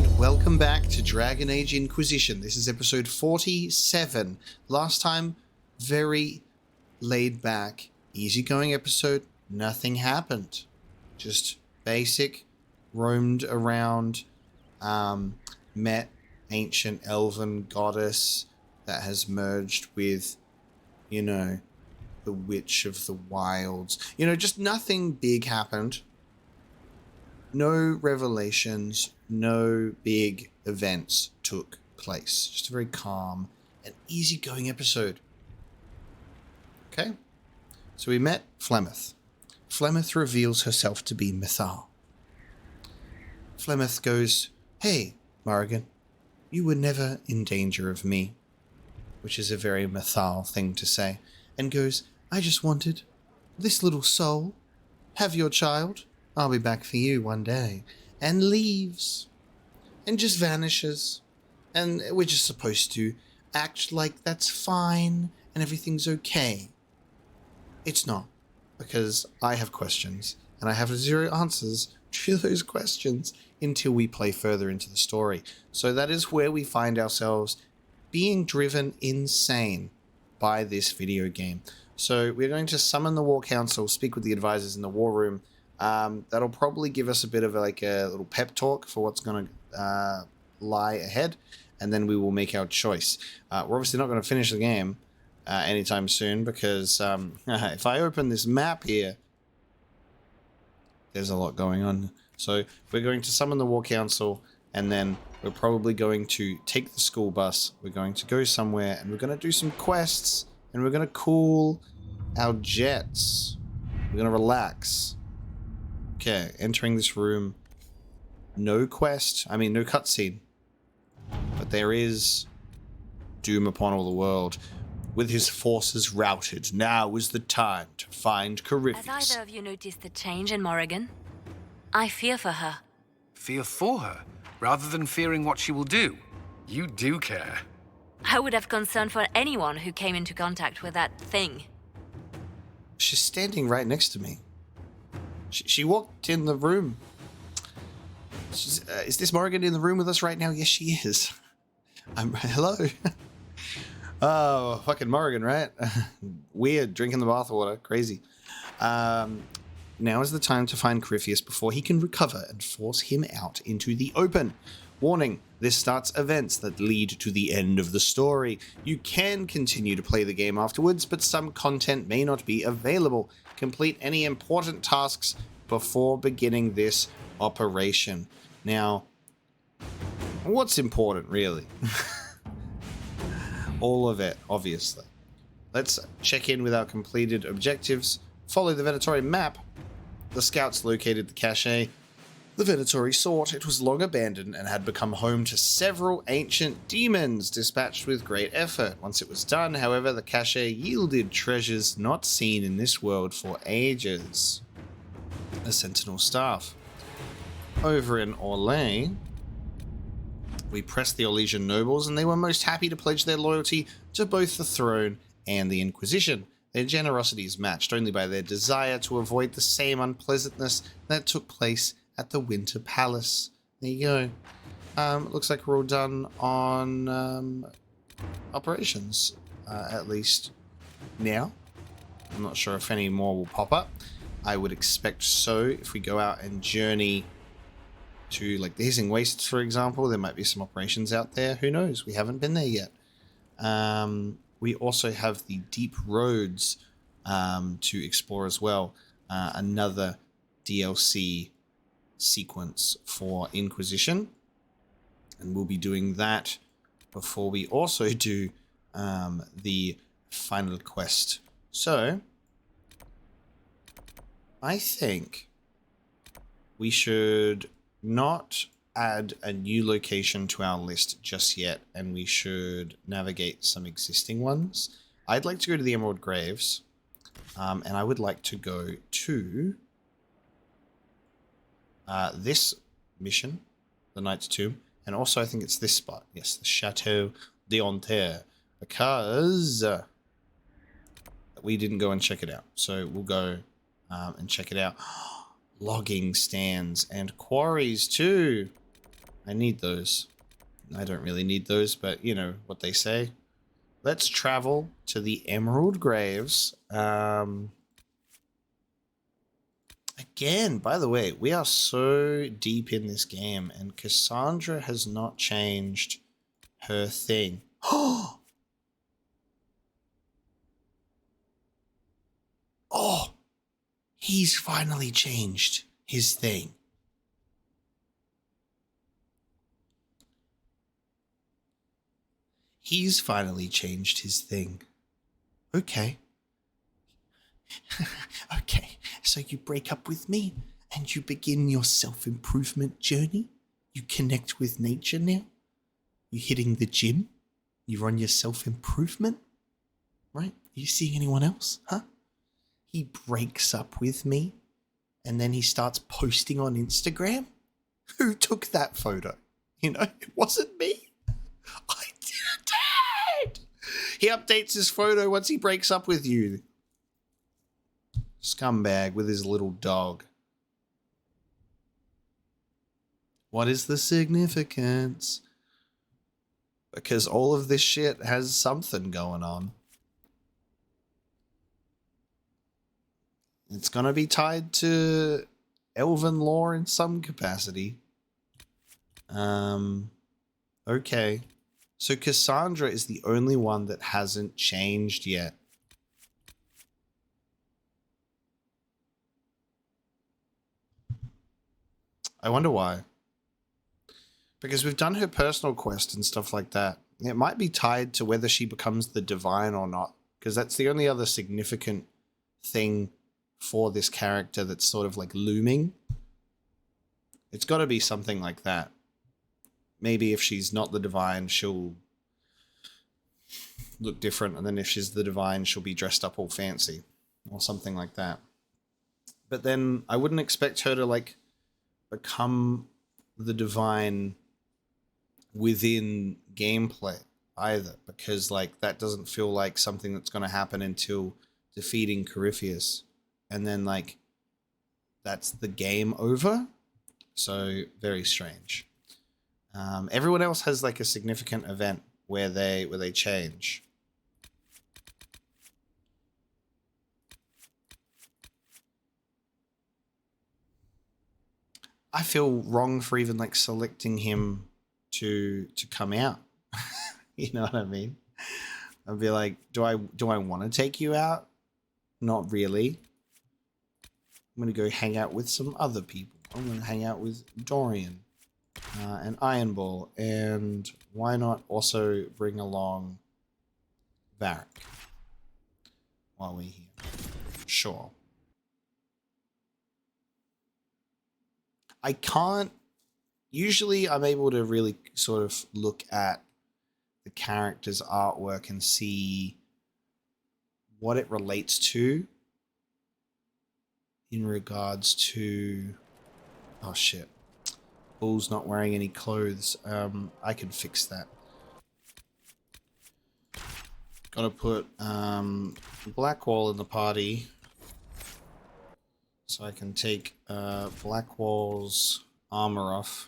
and welcome back to Dragon Age Inquisition. This is episode 47. Last time, very laid back, easygoing episode. Nothing happened. Just basic, roamed around, met ancient elven goddess that has merged with, the Witch of the Wilds. Just nothing big happened. No revelations, no big events took place. Just a very calm and easygoing episode. Okay, so we met Flemeth. Flemeth reveals herself to be Mythal. Flemeth goes, "Hey, Morrigan, you were never in danger of me," which is a very Mythal thing to say, and goes, "I just wanted this little soul. Have your child. I'll be back for you one day," and leaves and just vanishes. And we're just supposed to act like that's fine and everything's okay. It's not, because I have questions and I have zero answers to those questions until we play further into the story. So that is where we find ourselves being driven insane by this video game. So we're going to summon the War Council, speak with the advisors in the war room. That'll probably give us a bit of a little pep talk for what's going to lie ahead, and then we will make our choice. We're obviously not going to finish the game anytime soon, because if I open this map here, there's a lot going on. So we're going to summon the War Council, and then we're probably going to take the school bus. We're going to go somewhere, and we're going to do some quests, and we're going to cool our jets. We're going to relax. Okay, entering this room. No quest. No cutscene. But there is doom upon all the world. With his forces routed, now is the time to find Corypheus. Has either of you noticed the change in Morrigan? I fear for her. Fear for her, rather than fearing what she will do. You do care. I would have concern for anyone who came into contact with that thing. She's standing right next to me. She walked in the room. Is this Morrigan in the room with us right now? Yes, she is. Hello. Oh, fucking Morrigan, right? Weird, drinking the bathwater. Crazy. Now is the time to find Corypheus before he can recover and force him out into the open. Warning, this starts events that lead to the end of the story. You can continue to play the game afterwards, but some content may not be available. Complete any important tasks before beginning this operation. Now, what's important, really? All of it, obviously. Let's check in with our completed objectives. Follow the Venatori map. The scouts located the cache. The Venatori sought. It was long abandoned and had become home to several ancient demons, dispatched with great effort. Once it was done, however, the cache yielded treasures not seen in this world for ages. A sentinel staff. Over in Orlais, we pressed the Orlesian nobles, and they were most happy to pledge their loyalty to both the throne and the Inquisition. Their generosity is matched only by their desire to avoid the same unpleasantness that took place at the Winter Palace. There you go. Looks like we're all done on operations, at least now. I'm not sure if any more will pop up. I would expect so. If we go out and journey to the Hissing Wastes, for example, there might be some operations out there. Who knows? We haven't been there yet. We also have the Deep Roads to explore as well. Another DLC sequence for Inquisition, and we'll be doing that before we also do the final quest. So I think we should not add a new location to our list just yet, and we should navigate some existing ones. I'd like to go to the Emerald Graves, and I would like to go to this mission, the Knight's Tomb, and also I think it's this spot. Yes, the Chateau d'Anter, because we didn't go and check it out. So we'll go and check it out. Logging stands and quarries too. I need those. I don't really need those, but you know what they say. Let's travel to the Emerald Graves. Again, by the way, we are so deep in this game, and Cassandra has not changed her thing. Oh, he's finally changed his thing. He's finally changed his thing. Okay. Okay, so you break up with me and you begin your self-improvement journey? You connect with nature now? You hitting the gym? You're on your self-improvement? Right? Are you seeing anyone else? Huh? He breaks up with me and then he starts posting on Instagram? Who took that photo? You know, it wasn't me. I did it! He updates his photo once he breaks up with you. Scumbag with his little dog. What is the significance? Because all of this shit has something going on. It's gonna be tied to elven lore in some capacity. Okay. So Cassandra is the only one that hasn't changed yet. I wonder why. Because we've done her personal quest and stuff like that. It might be tied to whether she becomes the divine or not. Because that's the only other significant thing for this character that's sort of like looming. It's got to be something like that. Maybe if she's not the divine, she'll look different. And then if she's the divine, she'll be dressed up all fancy. Or something like that. But then I wouldn't expect her to like become the divine within gameplay either, because like that doesn't feel like something that's going to happen until defeating Corypheus, and then like that's the game over. So very strange. Everyone else has like a significant event where they change. I feel wrong for even like selecting him to come out. You know what I mean? I'd be like, do I want to take you out? Not really. I'm gonna go hang out with some other people. I'm gonna hang out with Dorian and Iron Ball, and why not also bring along Varric while we're here? Sure. I can't. Usually I'm able to really sort of look at the character's artwork and see what it relates to in regards to... Oh shit. Bull's not wearing any clothes. I can fix that. Gotta put Blackwall in the party so I can take Blackwall's armor off.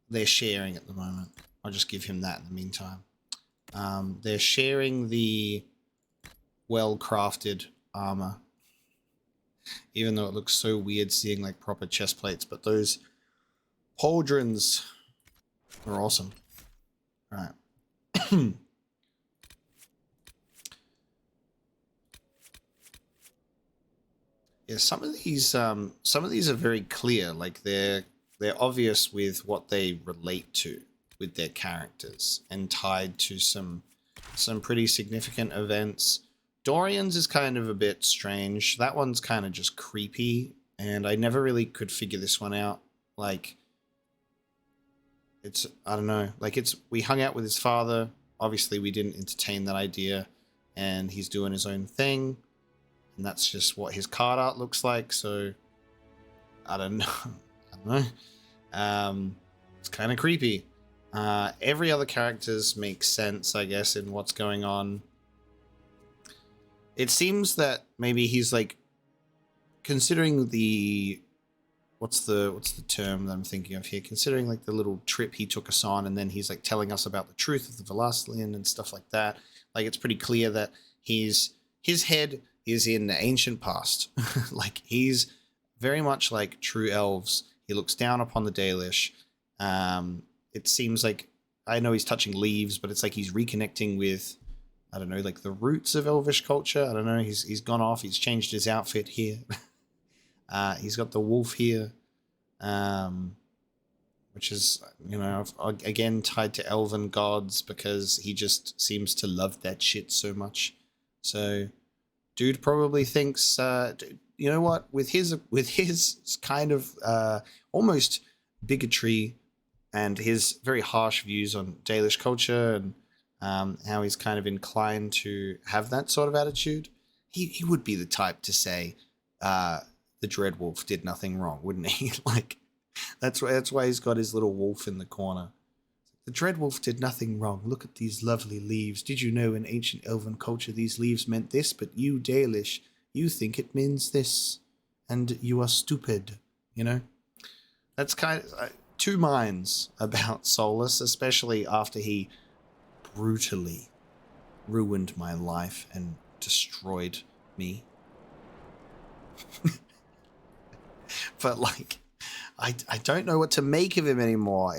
They're sharing at the moment. I'll just give him that in the meantime. They're sharing the well-crafted armor, even though it looks so weird seeing like proper chest plates, but those pauldrons are awesome. All right. Yeah, some of these are very clear. Like they're obvious with what they relate to with their characters and tied to some pretty significant events. Dorian's is kind of a bit strange. That one's kind of just creepy, and I never really could figure this one out. Like, it's, I don't know, like we hung out with his father. Obviously, we didn't entertain that idea, and he's doing his own thing, and that's just what his card art looks like, so I don't know. I don't know. It's kind of creepy. Every other characters make sense, I guess, in what's going on. It seems that maybe he's like, considering the what's the term that I'm thinking of here? Considering like the little trip he took us on, and then he's like telling us about the truth of the Velaslian and stuff like that. Like it's pretty clear that his head is in the ancient past. Like he's very much like true elves. He looks down upon the Dalish. It seems like, I know he's touching leaves, but it's like he's reconnecting with, I don't know, like the roots of elvish culture. I don't know. He's gone off. He's changed his outfit here. He's got the wolf here, which is, you know, again tied to elven gods because he just seems to love that shit so much. So, dude probably thinks, you know what, with his kind of almost bigotry and his very harsh views on Dalish culture and how he's kind of inclined to have that sort of attitude, he would be the type to say the Dreadwolf did nothing wrong, wouldn't he? Like that's why he's got his little wolf in the corner. The Dreadwolf did nothing wrong. Look at these lovely leaves. Did you know in ancient elven culture these leaves meant this, but you Dalish, you think it means this, and you are stupid. You know, that's kind of two minds about Solas, especially after he brutally ruined my life and destroyed me. But like, I don't know what to make of him anymore.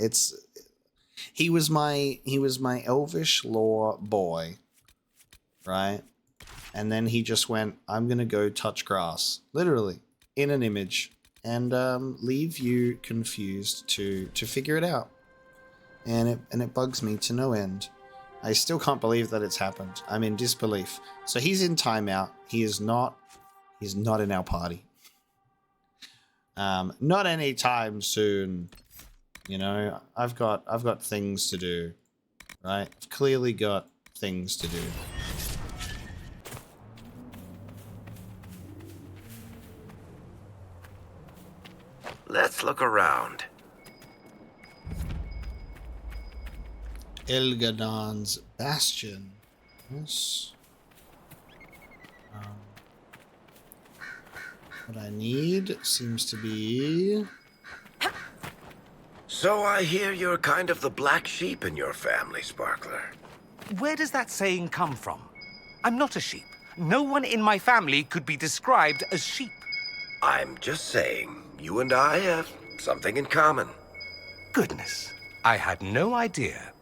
He was my elvish lore boy, right? And then he just went, I'm gonna go touch grass, literally in an image, and leave you confused to figure it out. And it bugs me to no end. I still can't believe that it's happened. I'm in disbelief. So he's in timeout. He's not in our party. Not anytime soon. You know, I've got things to do, right? I've clearly got things to do. Let's look around. Elgadon's Bastion. Yes. What I need seems to be... So I hear you're kind of the black sheep in your family, Sparkler. Where does that saying come from? I'm not a sheep. No one in my family could be described as sheep. I'm just saying, you and I have something in common. Goodness, I had no idea.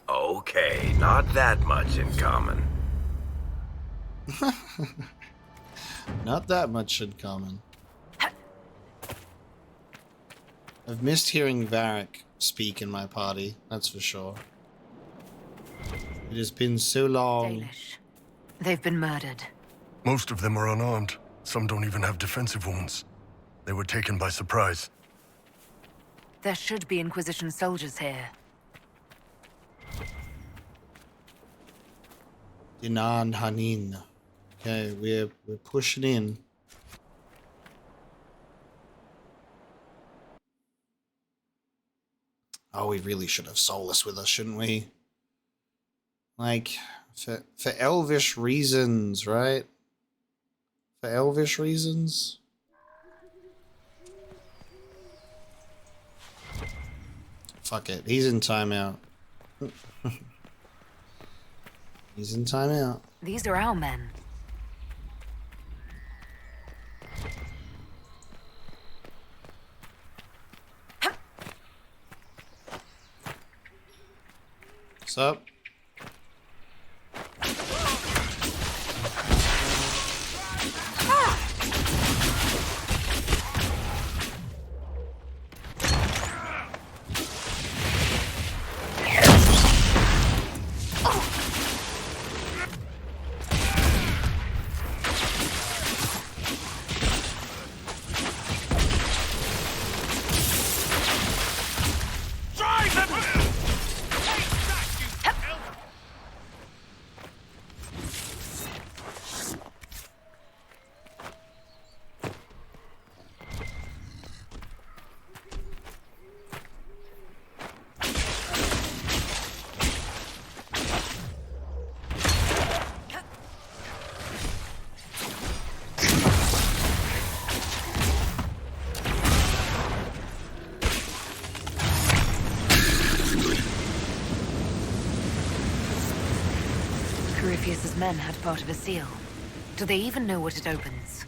Okay, not that much in common. Not that much in common. I've missed hearing Varric speak in my party, that's for sure. It has been so long. Dalish. They've been murdered. Most of them are unarmed. Some don't even have defensive wounds. They were taken by surprise. There should be Inquisition soldiers here. Dinan Hanin. Okay, we're pushing in. Oh, we really should have Solas with us, shouldn't we? Like, for elvish reasons, right? For elvish reasons? Fuck it, he's in timeout. He's in timeout. These are our men. What's up? Solas' men had part of a seal. Do they even know what it opens?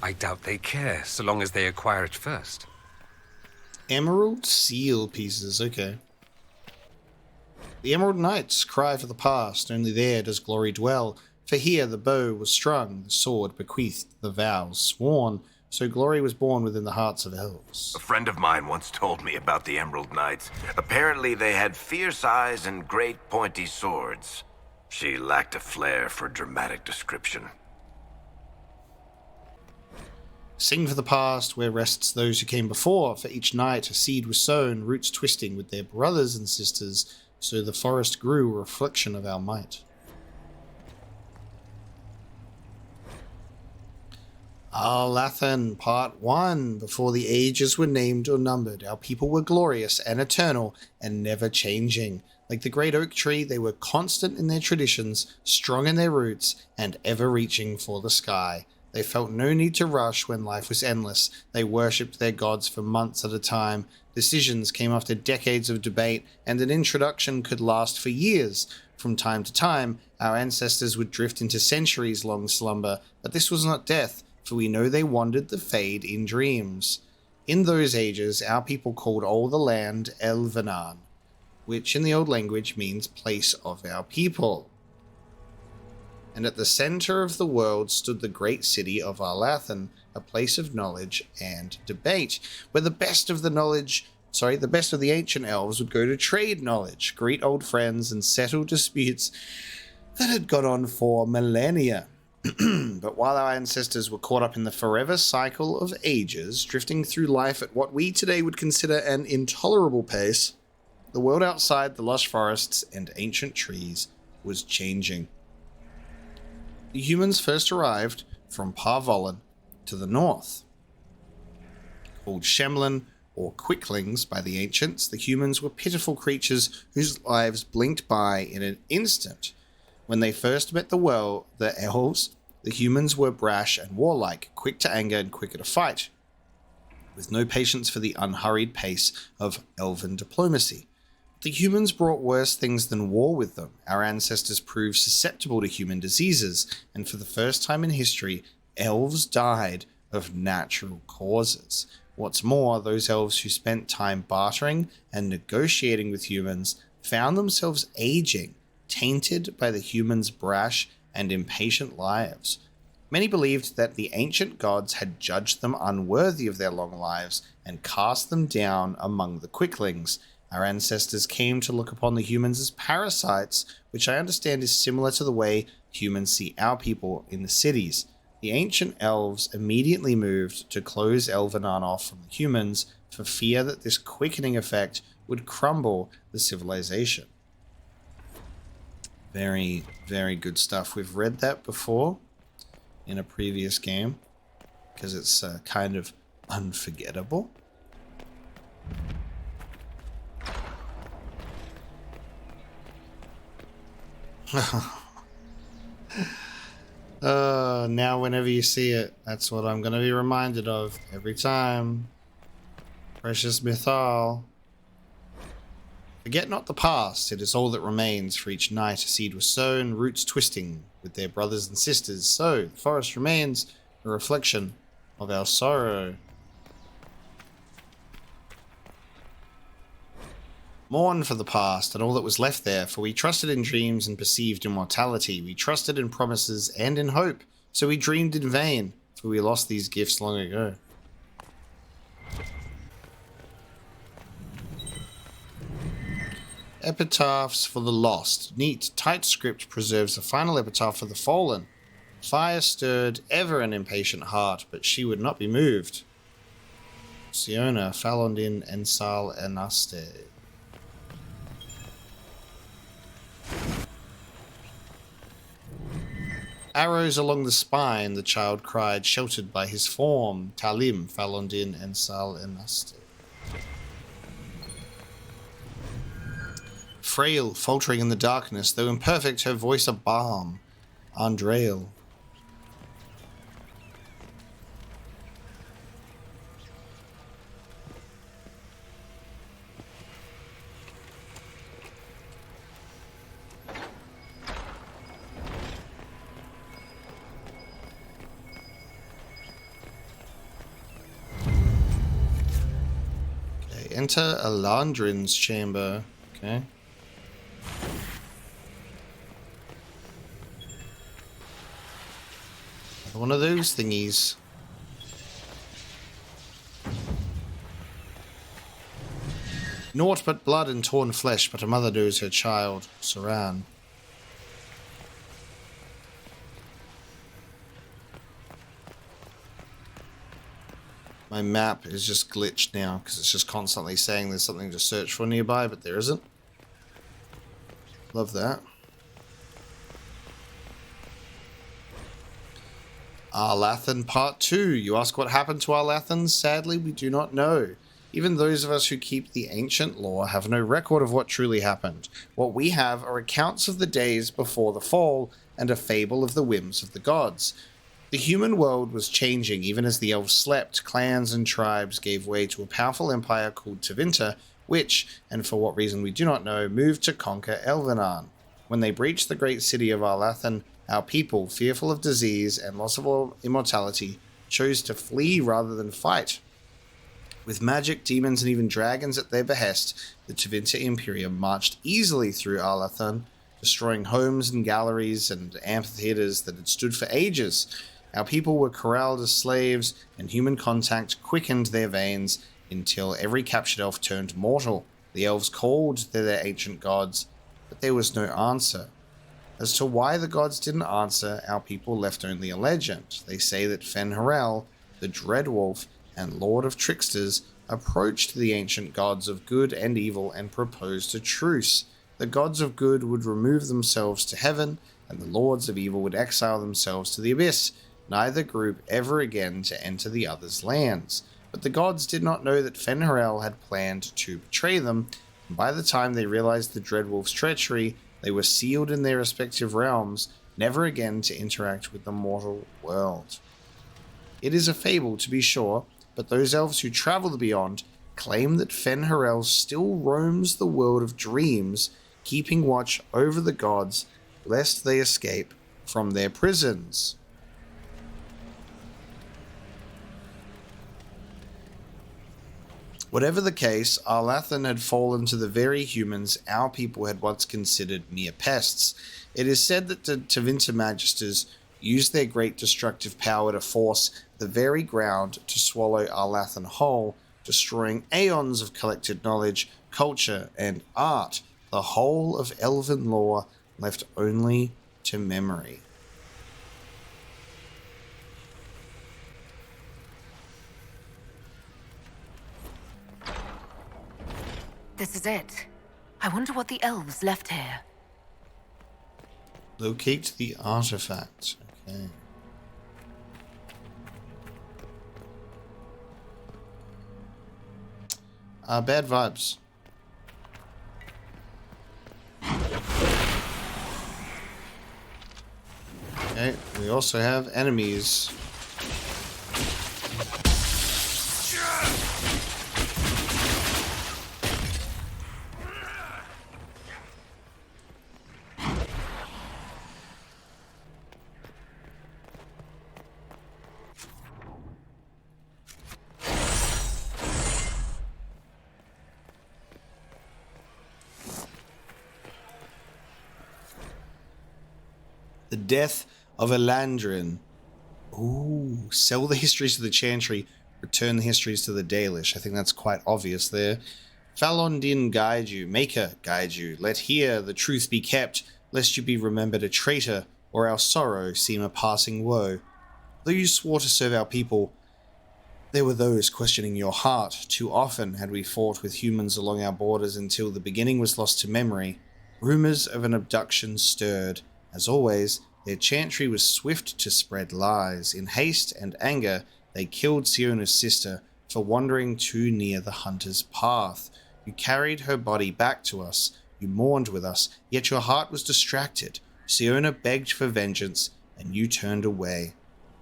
I doubt they care, so long as they acquire it first. Emerald seal pieces, okay. The Emerald Knights cry for the past, only there does glory dwell. For here the bow was strung, the sword bequeathed, the vows sworn, so glory was born within the hearts of elves. A friend of mine once told me about the Emerald Knights. Apparently they had fierce eyes and great pointy swords. She lacked a flair for dramatic description. Sing for the past, where rests those who came before. For each night a seed was sown, roots twisting with their brothers and sisters, so the forest grew, a reflection of our might. Lathan, Part 1. Before the ages were named or numbered, our people were glorious and eternal and never changing. Like the great oak tree, they were constant in their traditions, strong in their roots, and ever reaching for the sky. They felt no need to rush when life was endless. They worshipped their gods for months at a time. Decisions came after decades of debate, and an introduction could last for years. From time to time, our ancestors would drift into centuries-long slumber, but this was not death, for we know they wandered the fade in dreams. In those ages, our people called all the land Elvenan, which in the old language means place of our people. And at the center of the world stood the great city of Lathan, a place of knowledge and debate, where the best of the ancient elves would go to trade knowledge, greet old friends, and settle disputes that had gone on for millennia. But while our ancestors were caught up in the forever cycle of ages, drifting through life at what we today would consider an intolerable pace, the world outside the lush forests and ancient trees was changing. The humans first arrived from Parvolan to the north. Called Shemlin, or Quicklings by the ancients, the humans were pitiful creatures whose lives blinked by in an instant. When they first met the elves, the humans were brash and warlike, quick to anger and quicker to fight, with no patience for the unhurried pace of elven diplomacy. The humans brought worse things than war with them. Our ancestors proved susceptible to human diseases, and for the first time in history, elves died of natural causes. What's more, those elves who spent time bartering and negotiating with humans found themselves aging, tainted by the humans' brash and impatient lives. Many believed that the ancient gods had judged them unworthy of their long lives and cast them down among the Quicklings. Our ancestors came to look upon the humans as parasites, which I understand is similar to the way humans see our people in the cities. The ancient elves immediately moved to close Elvenan off from the humans for fear that this quickening effect would crumble the civilization. Very, very good stuff. We've read that before in a previous game because it's kind of unforgettable. Now whenever you see it, that's what I'm going to be reminded of every time. Precious Mythal. Forget not the past, it is all that remains. For each night a seed was sown, roots twisting with their brothers and sisters. So the forest remains a reflection of our sorrow. Mourn for the past and all that was left there, for we trusted in dreams and perceived immortality. We trusted in promises and in hope, so we dreamed in vain, for we lost these gifts long ago. Epitaphs for the lost. Neat, tight script preserves the final epitaph for the fallen. Fire stirred ever an impatient heart, but she would not be moved. Siona, Falondin, Ensal, Enaste. Arrows along the spine, the child cried, sheltered by his form. Talim, Falondin, Ensal, Enaste. Frail, faltering in the darkness, though imperfect, her voice a balm. Andrael. Enter Alandrin's chamber. Okay. One of those thingies. Naught but blood and torn flesh, but a mother knows her child, Saran. My map is just glitched now because it's just constantly saying there's something to search for nearby, but there isn't. Love that. Arlathan Part 2. You ask what happened to Arlathan? Sadly, we do not know. Even those of us who keep the ancient lore have no record of what truly happened. What we have are accounts of the days before the fall and a fable of the whims of the gods. The human world was changing even as the elves slept. Clans and tribes gave way to a powerful empire called Tevinter, which, and for what reason we do not know, moved to conquer Elvenar. When they breached the great city of Arlathan, our people, fearful of disease and loss of immortality, chose to flee rather than fight. With magic, demons, and even dragons at their behest, the Tevinter Imperium marched easily through Arlathan, destroying homes and galleries and amphitheaters that had stood for ages. Our people were corralled as slaves, and human contact quickened their veins until every captured elf turned mortal. The elves called to their ancient gods, but there was no answer. As to why the gods didn't answer, our people left only a legend. They say that Fen'Harel, the Dreadwolf and Lord of Tricksters, approached the ancient gods of good and evil and proposed a truce. The gods of good would remove themselves to heaven, and the lords of evil would exile themselves to the abyss, neither group ever again to enter the other's lands. But the gods did not know that Fen'Harel had planned to betray them, and by the time they realized the Dreadwolf's treachery, they were sealed in their respective realms, never again to interact with the mortal world. It is a fable, to be sure, but those elves who travel the beyond claim that Fen'Harel still roams the world of dreams, keeping watch over the gods, lest they escape from their prisons. Whatever the case, Arlathan had fallen to the very humans our people had once considered mere pests. It is said that the Tevinter Magisters used their great destructive power to force the very ground to swallow Arlathan whole, destroying aeons of collected knowledge, culture, and art, the whole of elven lore left only to memory. This is it. I wonder what the elves left here. Locate the artifact. Okay. Bad vibes. Okay, we also have enemies. The death of Elandrin. Ooh, sell the histories to the Chantry, return the histories to the Dalish. I think that's quite obvious there. Falon Din guide you, Maker guide you. Let here the truth be kept, lest you be remembered a traitor, or our sorrow seem a passing woe. Though you swore to serve our people, there were those questioning your heart. Too often had we fought with humans along our borders until the beginning was lost to memory. Rumors of an abduction stirred. As always, their chantry was swift to spread lies. In haste and anger, they killed Siona's sister for wandering too near the hunter's path. You carried her body back to us. You mourned with us, yet your heart was distracted. Siona begged for vengeance, and you turned away.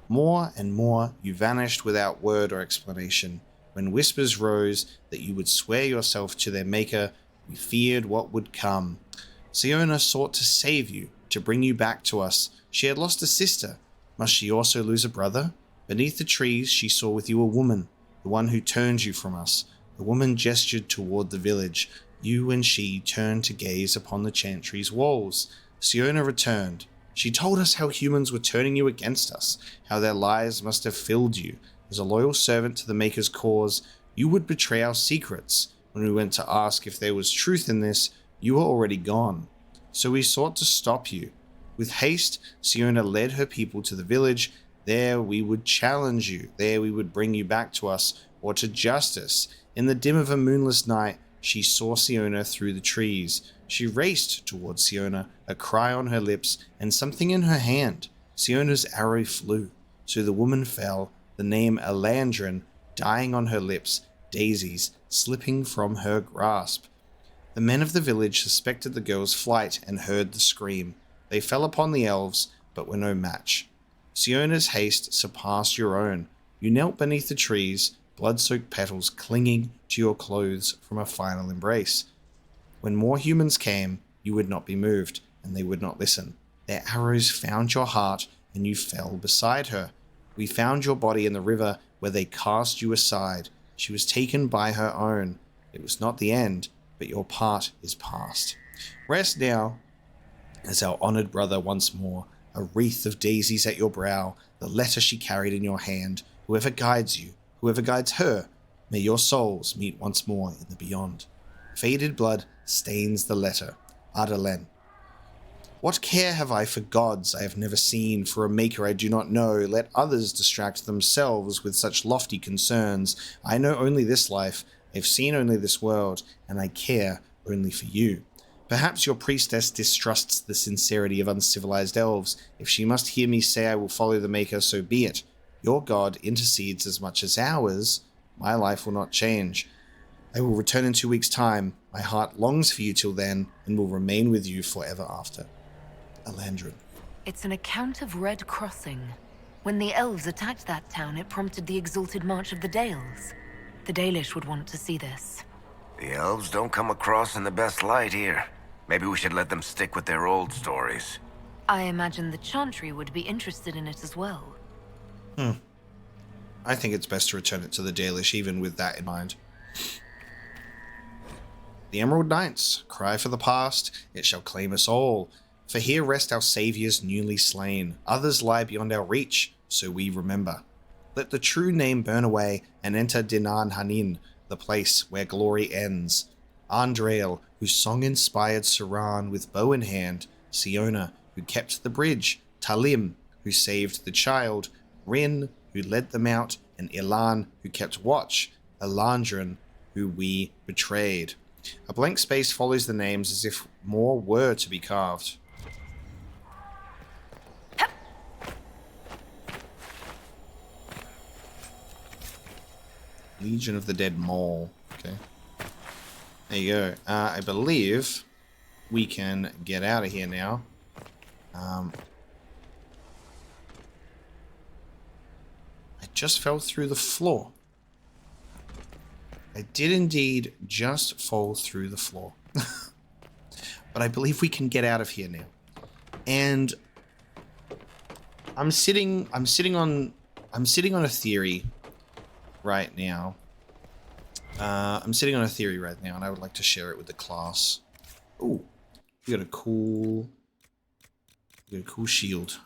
More and more, you vanished without word or explanation. When whispers rose that you would swear yourself to their maker, we feared what would come. Siona sought to save you, to bring you back to us. She had lost a sister. Must she also lose a brother? Beneath the trees she saw with you a woman, the one who turned you from us. The woman gestured toward the village. You and she turned to gaze upon the chantry's walls. Siona returned. She told us how humans were turning you against us, how their lies must have filled you. As a loyal servant to the Maker's cause, you would betray our secrets. When we went to ask if there was truth in this, you were already gone. So we sought to stop you. With haste, Siona led her people to the village. There we would challenge you. There we would bring you back to us, or to justice. In the dim of a moonless night, she saw Siona through the trees. She raced towards Siona, a cry on her lips, and something in her hand. Siona's arrow flew. So the woman fell, the name Elandrin dying on her lips, daisies slipping from her grasp. The men of the village suspected the girl's flight and heard the scream. They fell upon the elves, but were no match. Siona's haste surpassed your own. You knelt beneath the trees, blood-soaked petals clinging to your clothes from a final embrace. When more humans came, you would not be moved, and they would not listen. Their arrows found your heart, and you fell beside her. We found your body in the river, where they cast you aside. She was taken by her own. It was not the end, but your part is past. Rest now, as our honored brother once more, a wreath of daisies at your brow, the letter she carried in your hand. Whoever guides you, whoever guides her, may your souls meet once more in the beyond. Faded blood stains the letter. Adelen. What care have I for gods I have never seen, for a maker I do not know? Let others distract themselves with such lofty concerns. I know only this life, I've seen only this world, and I care only for you. Perhaps your priestess distrusts the sincerity of uncivilized elves. If she must hear me say I will follow the Maker, so be it. Your God intercedes as much as ours. My life will not change. I will return in 2 weeks' time. My heart longs for you till then, and will remain with you forever after. Elandrin. It's an account of Red Crossing. When the elves attacked that town, it prompted the exalted march of the Dales. The Dalish would want to see this. The elves don't come across in the best light here. Maybe we should let them stick with their old stories. I imagine the Chantry would be interested in it as well. I think it's best to return it to the Dalish, even with that in mind. The Emerald Knights, cry for the past, it shall claim us all. For here rest our saviors newly slain. Others lie beyond our reach, so we remember. Let the true name burn away, and enter Dinan Hanin, the place where glory ends. Andrael, whose song inspired Saran with bow in hand. Siona, who kept the bridge. Talim, who saved the child. Rin, who led them out. And Ilan, who kept watch. Elandrin, who we betrayed. A blank space follows the names as if more were to be carved. Legion of the Dead Mole. Okay. There you go. I believe we can get out of here now. I just fell through the floor. I did indeed just fall through the floor. But I believe we can get out of here now. And I'm sitting on a theory right now. I'm sitting on a theory right now, and I would like to share it with the class. Ooh, we got a cool shield.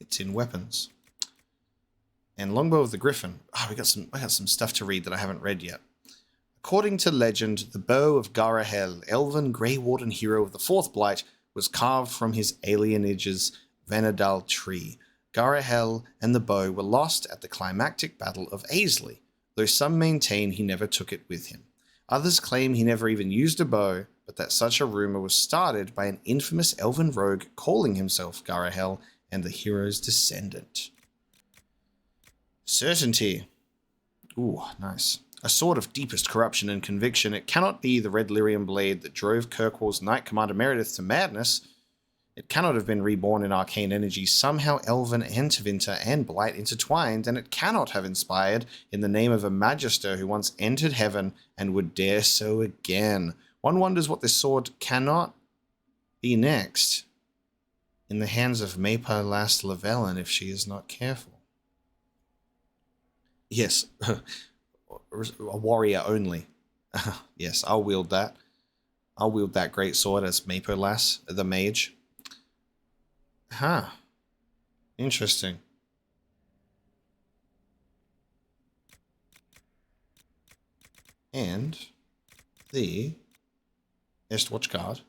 It's in weapons. And Longbow of the Griffin. I got some stuff to read that I haven't read yet. According to legend, the bow of Garahel, elven Grey Warden hero of the Fourth Blight, was carved from his alienage's Venadal tree. Garahel and the bow were lost at the climactic battle of Aisley, though some maintain he never took it with him. Others claim he never even used a bow, but that such a rumor was started by an infamous elven rogue calling himself Garahel and the hero's descendant. Certainty. Ooh, nice. A sword of deepest corruption and conviction. It cannot be the red lyrium blade that drove Kirkwall's Knight Commander Meredith to madness. It cannot have been reborn in arcane energy, somehow elven and Tevinter and Blight intertwined, and it cannot have inspired in the name of a magister who once entered heaven and would dare so again. One wonders what this sword cannot be next in the hands of Maypa Last Lavellan if she is not careful. Yes, a warrior only. Yes, I'll wield that. I'll wield that great sword as Mapolas, the mage. Huh. Interesting. And the Estwatch Guard.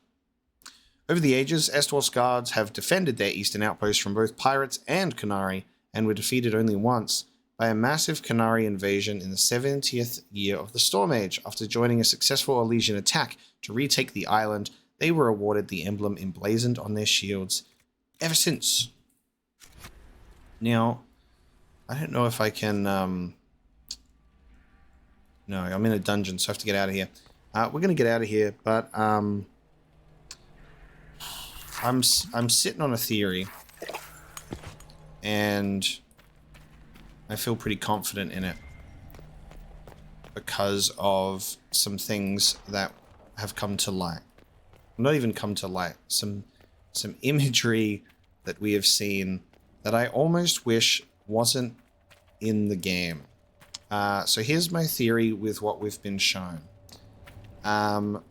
Over the ages, Estwatch Guards have defended their eastern outposts from both pirates and Qunari, and were defeated only once by a massive Qunari invasion in the 70th year of the Storm Age. After joining a successful Elysian attack to retake the island, they were awarded the emblem emblazoned on their shields ever since. Now, I don't know if I can... No, I'm in a dungeon, so I have to get out of here. We're going to get out of here, but I'm sitting on a theory, and I feel pretty confident in it because of some things that have come to light. Not even come to light. Some imagery that we have seen that I almost wish wasn't in the game. So here's my theory with what we've been shown. And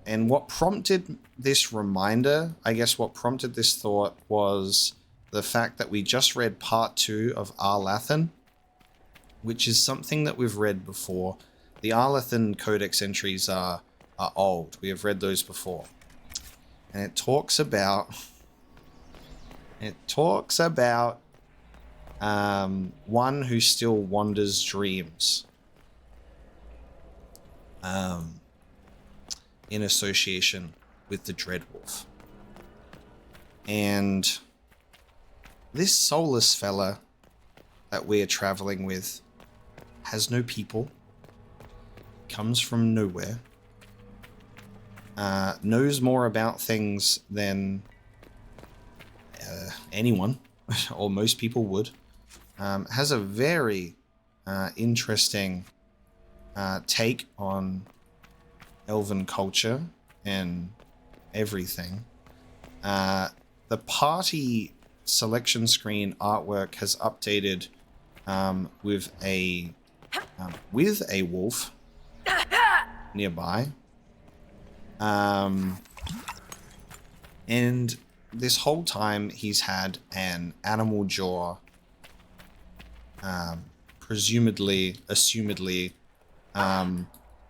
what prompted this reminder, I guess what prompted this thought was the fact that we just read part 2 of Arlathan, which is something that we've read before. The Arlathan Codex entries are old. We have read those before. And it talks about one who still wanders dreams in association with the Dreadwolf. And this Solas fella that we're traveling with has no people, comes from nowhere, knows more about things than anyone, or most people would, has a very interesting take on elven culture and everything. The party selection screen artwork has updated with a wolf nearby, and this whole time he's had an animal jaw, assumedly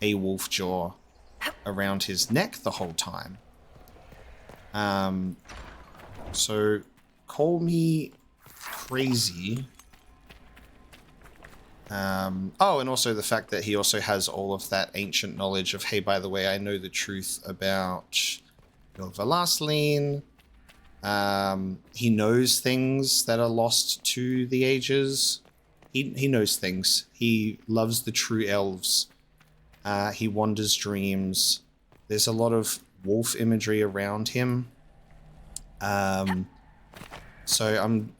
a wolf jaw around his neck the whole time. So call me crazy. Oh, and also the fact that he also has all of that ancient knowledge of, hey, by the way, I know the truth about your Velasline. He knows things that are lost to the ages. He knows things. He loves the true elves. He wanders dreams. There's a lot of wolf imagery around him. So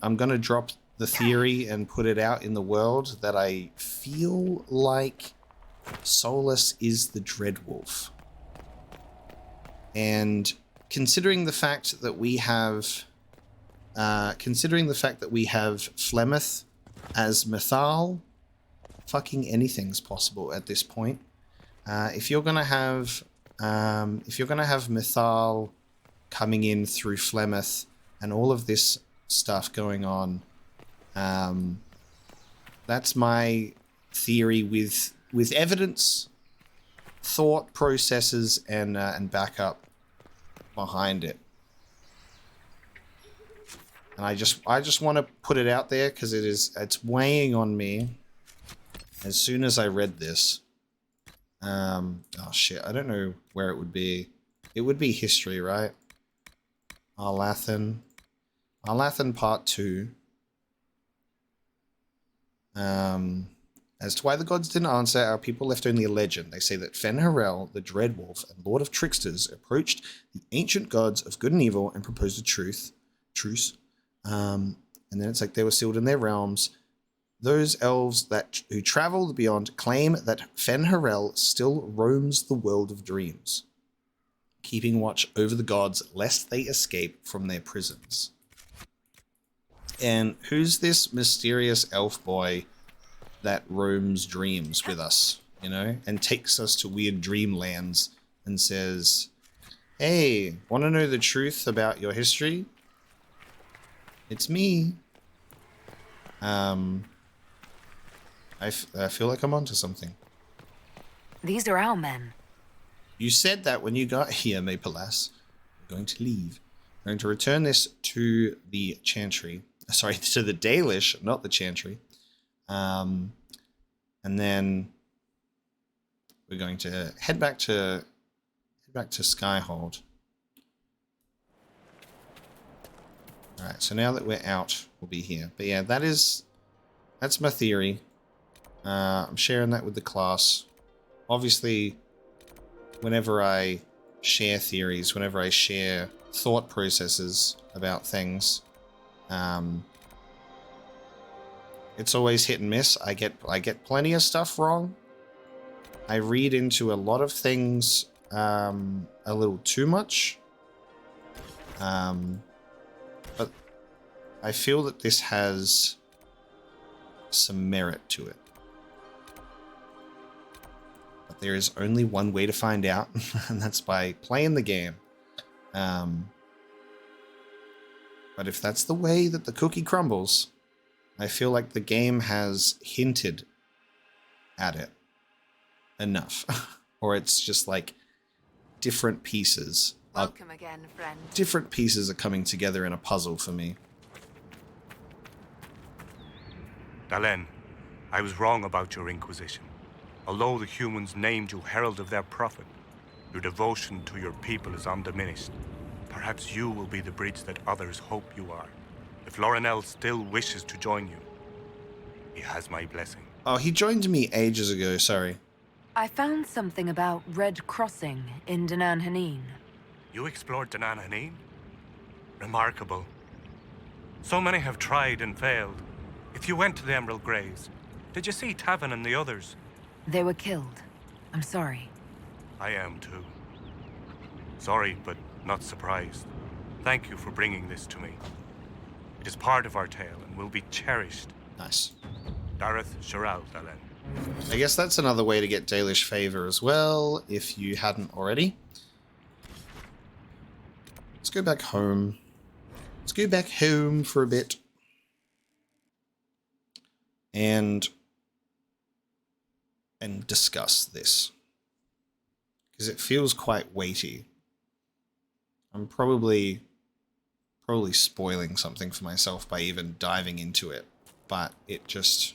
I'm gonna drop the theory and put it out in the world that I feel like Solas is the Dreadwolf. And considering the fact that we have Flemeth as Mythal, fucking anything's possible at this point. If you're gonna have Mythal coming in through Flemeth and all of this stuff going on, that's my theory with evidence, thought processes, and backup behind it. And I just want to put it out there because it's weighing on me. As soon as I read this, oh shit, I don't know where it would be. It would be history, right? Arlathan part 2. As to why the gods didn't answer, our people left only a legend. They say that Fen-Harel, the Dreadwolf and Lord of Tricksters, approached the ancient gods of good and evil and proposed a truce. And then it's like they were sealed in their realms. Those elves who traveled beyond claim that Fen-Harel still roams the world of dreams, keeping watch over the gods lest they escape from their prisons. And who's this mysterious elf boy that roams dreams with us? you know, and takes us to weird dreamlands and says, hey, want to know the truth about your history? It's me. I feel like I'm onto something. These are our men. You said that when you got here, Maple Lass. We're going to leave. We're going to return this to the Chantry. Sorry, to the Dalish, not the Chantry. And then we're going to head back to Skyhold. Alright, so now that we're out, we'll be here. But yeah, that's my theory. I'm sharing that with the class. Obviously, whenever I share theories, whenever I share thought processes about things, it's always hit and miss. I get plenty of stuff wrong. I read into a lot of things a little too much. But I feel that this has some merit to it. But there is only one way to find out, and that's by playing the game. But if that's the way that the cookie crumbles, I feel like the game has hinted at it enough. Or it's just like different pieces. Welcome again, friend. Different pieces are coming together in a puzzle for me. Dalen, I was wrong about your Inquisition. Although the humans named you herald of their prophet, your devotion to your people is undiminished. Perhaps you will be the bridge that others hope you are. If Lorinel still wishes to join you, he has my blessing. Oh, he joined me ages ago, sorry. I found something about Red Crossing in Hanin. You explored Hanin? Remarkable. So many have tried and failed. If you went to the Emerald Graves, did you see Tavin and the others? They were killed. I'm sorry. I am too. Sorry, but not surprised. Thank you for bringing this to me. It is part of our tale and will be cherished. Nice. Dareth Shiral, Dalen. I guess that's another way to get Dalish favor as well, if you hadn't already. Let's go back home. Let's go back home for a bit. And discuss this. Because it feels quite weighty. I'm probably spoiling something for myself by even diving into it. But it's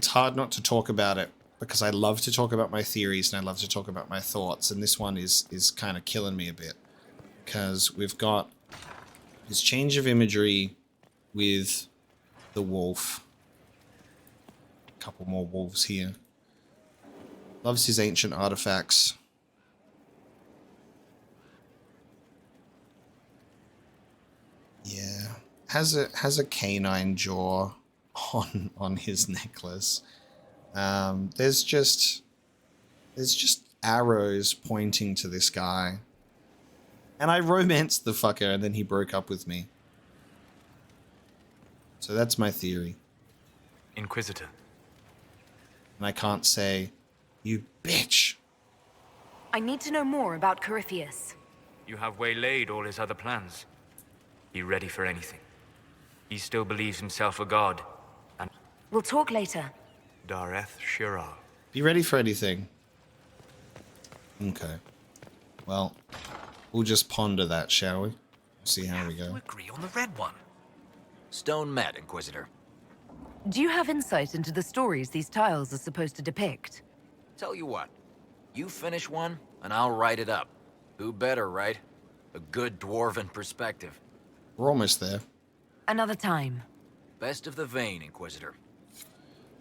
hard not to talk about it because I love to talk about my theories and I love to talk about my thoughts, and this one is kind of killing me a bit because we've got this change of imagery with the wolf. A couple more wolves here. Loves his ancient artifacts. Yeah. Has a canine jaw on his necklace. There's just arrows pointing to this guy. And I romanced the fucker and then he broke up with me. So that's my theory. Inquisitor. And I can't say, you bitch. I need to know more about Corypheus. You have waylaid all his other plans. Be ready for anything. He still believes himself a god, and... We'll talk later. Dareth Shiral. Be ready for anything. Okay. Well, we'll just ponder that, shall we? See how we go. You agree on the red one. Stone met, Inquisitor. Do you have insight into the stories these tiles are supposed to depict? Tell you what, you finish one, and I'll write it up. Who better, right? A good dwarven perspective. We're almost there. Another time. Best of the vein, Inquisitor.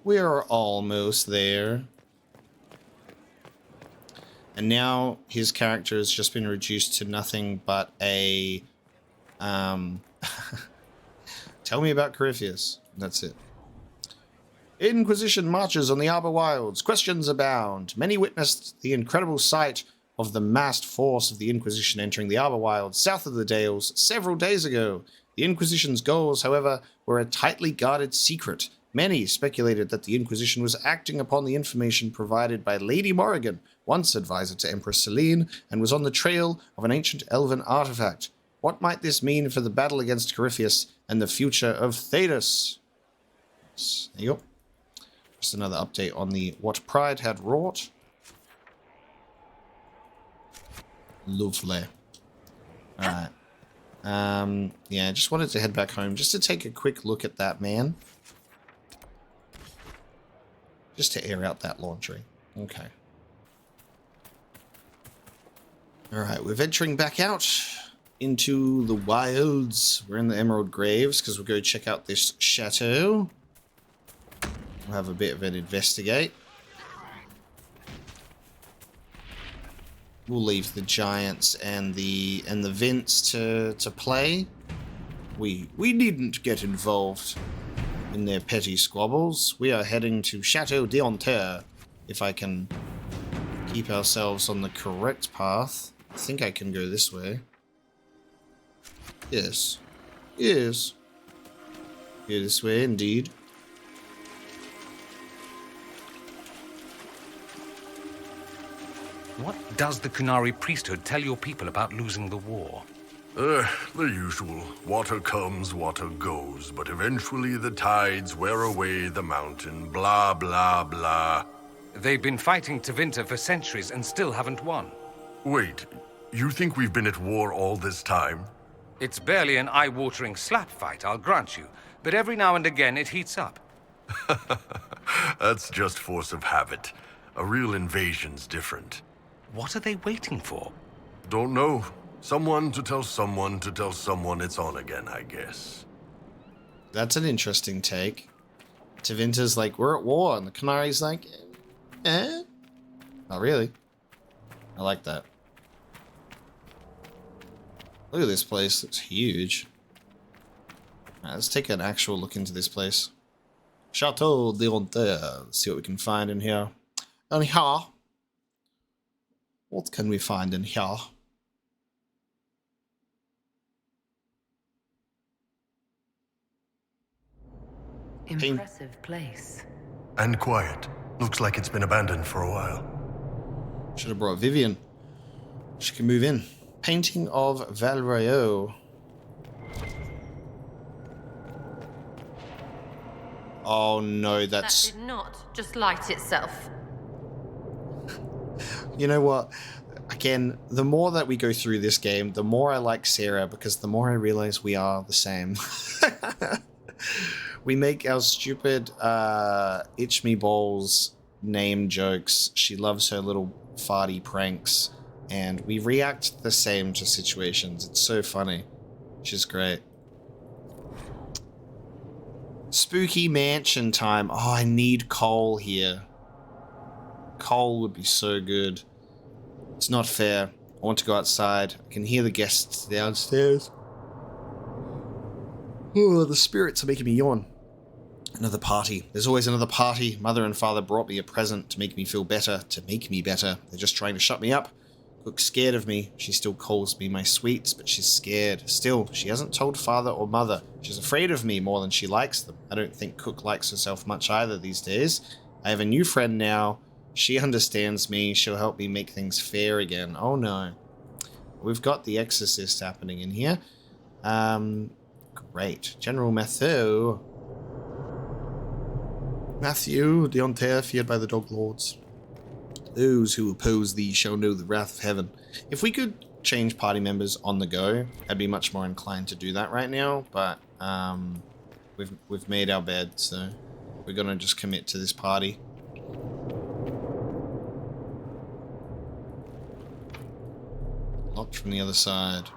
We're almost there. And now his character has just been reduced to nothing but a... Tell me about Corypheus. That's it. Inquisition marches on the Arbor Wilds. Questions abound. Many witnessed the incredible sight of the massed force of the Inquisition entering the Arbor Wilds south of the Dales several days ago. The Inquisition's goals, however, were a tightly guarded secret, Many speculated that the Inquisition was acting upon the information provided by Lady Morrigan, once advisor to Empress Celine, and was on the trail of an ancient elven artifact. What might this mean for the battle against Corypheus and the future of Thedas? There you go. Just another update on the what Pride had wrought. Lovely. Alright. Yeah, just wanted to head back home just to take a quick look at that man. Just to air out that laundry. Okay. Alright, we're venturing back out into the wilds. We're in the Emerald Graves because we'll go check out this chateau. We'll have a bit of an investigate. We'll leave the giants and the vents to play. We needn't get involved in their petty squabbles. We are heading to Chateau d'Anter. If I can keep ourselves on the correct path. I think I can go this way. Yes. Yes. Go this way, indeed. What does the Kunari priesthood tell your people about losing the war? The usual. Water comes, water goes, but eventually the tides wear away the mountain, blah, blah, blah. They've been fighting Tevinter for centuries and still haven't won. Wait, you think we've been at war all this time? It's barely an eye-watering slap fight, I'll grant you, but every now and again it heats up. That's just force of habit. A real invasion's different. What are they waiting for? Don't know. Someone to tell someone to tell someone it's on again, I guess. That's an interesting take. Tevinter's like, we're at war, and the Kunari's like, eh? Not really. I like that. Look at this place, it's huge. Alright, let's take an actual look into this place. Chateau d'Anter. Let's see what we can find in here. And here. What can we find in here? Impressive place. And quiet. Looks like it's been abandoned for a while. Should have brought Vivian. She can move in. Painting of Valrayo. Oh no, that's... That did not just light itself. You know what? Again, the more that we go through this game, the more I like Sarah, because the more I realize we are the same. We make our stupid Itch Me Balls name jokes. She loves her little farty pranks. And we react the same to situations. It's so funny. She's great. Spooky mansion time. Oh, I need coal here. Coal would be so good. It's not fair. I want to go outside. I can hear the guests downstairs. Oh, the spirits are making me yawn. Another party. There's always another party. Mother and father brought me a present to make me feel better. To make me better. They're just trying to shut me up. Cook's scared of me. She still calls me my sweets, but she's scared. Still, she hasn't told father or mother. She's afraid of me more than she likes them. I don't think Cook likes herself much either these days. I have a new friend now. She understands me. She'll help me make things fair again. Oh no. We've got the Exorcist happening in here. Great. General Mathieu. Mathieu d'Anter, feared by the Dog Lords. Those who oppose thee shall know the wrath of heaven. If we could change party members on the go, I'd be much more inclined to do that right now, but we've made our bed, so we're gonna just commit to this party. Locked from the other side.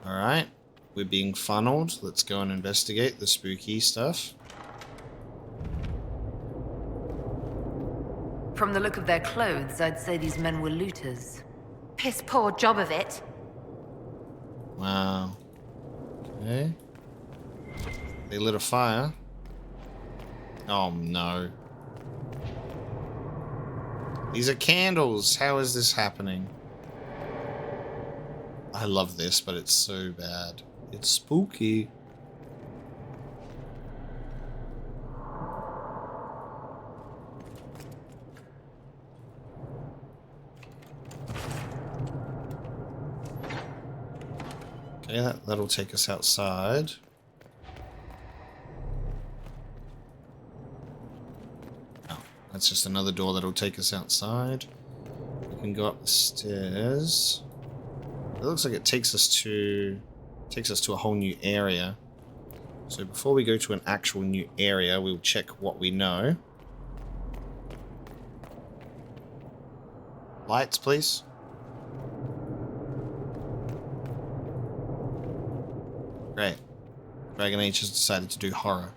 Alright, we're being funneled. Let's go and investigate the spooky stuff. From the look of their clothes, I'd say these men were looters. Piss poor job of it. Wow. Okay. They lit a fire. Oh no. These are candles. How is this happening? I love this, but it's so bad. It's spooky. Okay, that'll take us outside. Oh, that's just another door that'll take us outside. We can go up the stairs. It looks like it takes us to a whole new area. So before we go to an actual new area, we'll check what we know. Lights, please. Great. Dragon Age has decided to do horror.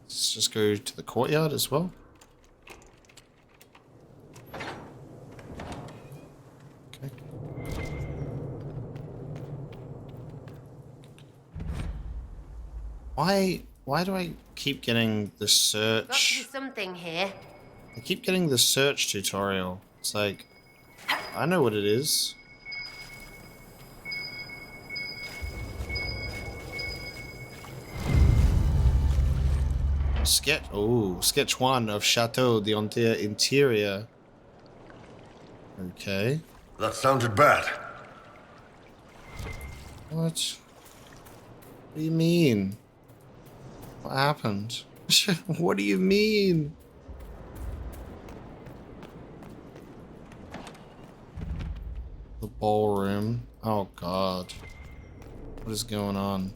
Let's just go to the courtyard as well. Okay. Why do I keep getting the Got to be search? something here. I keep getting the search tutorial. It's like, I know what it is. Sketch 1 of Chateau, the interior. Okay. That sounded bad. What? What do you mean? What happened? What do you mean? The ballroom. Oh god. What is going on?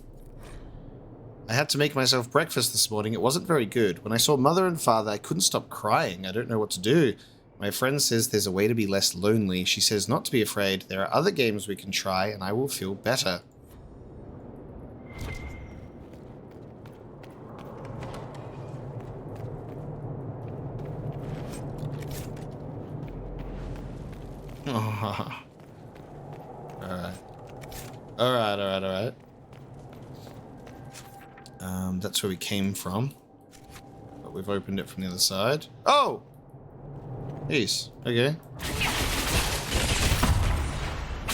I had to make myself breakfast this morning. It wasn't very good. When I saw Mother and Father, I couldn't stop crying. I don't know what to do. My friend says there's a way to be less lonely. She says not to be afraid. There are other games we can try, and I will feel better. Alright. That's where we came from. But we've opened it from the other side. Oh! Jeez. Okay.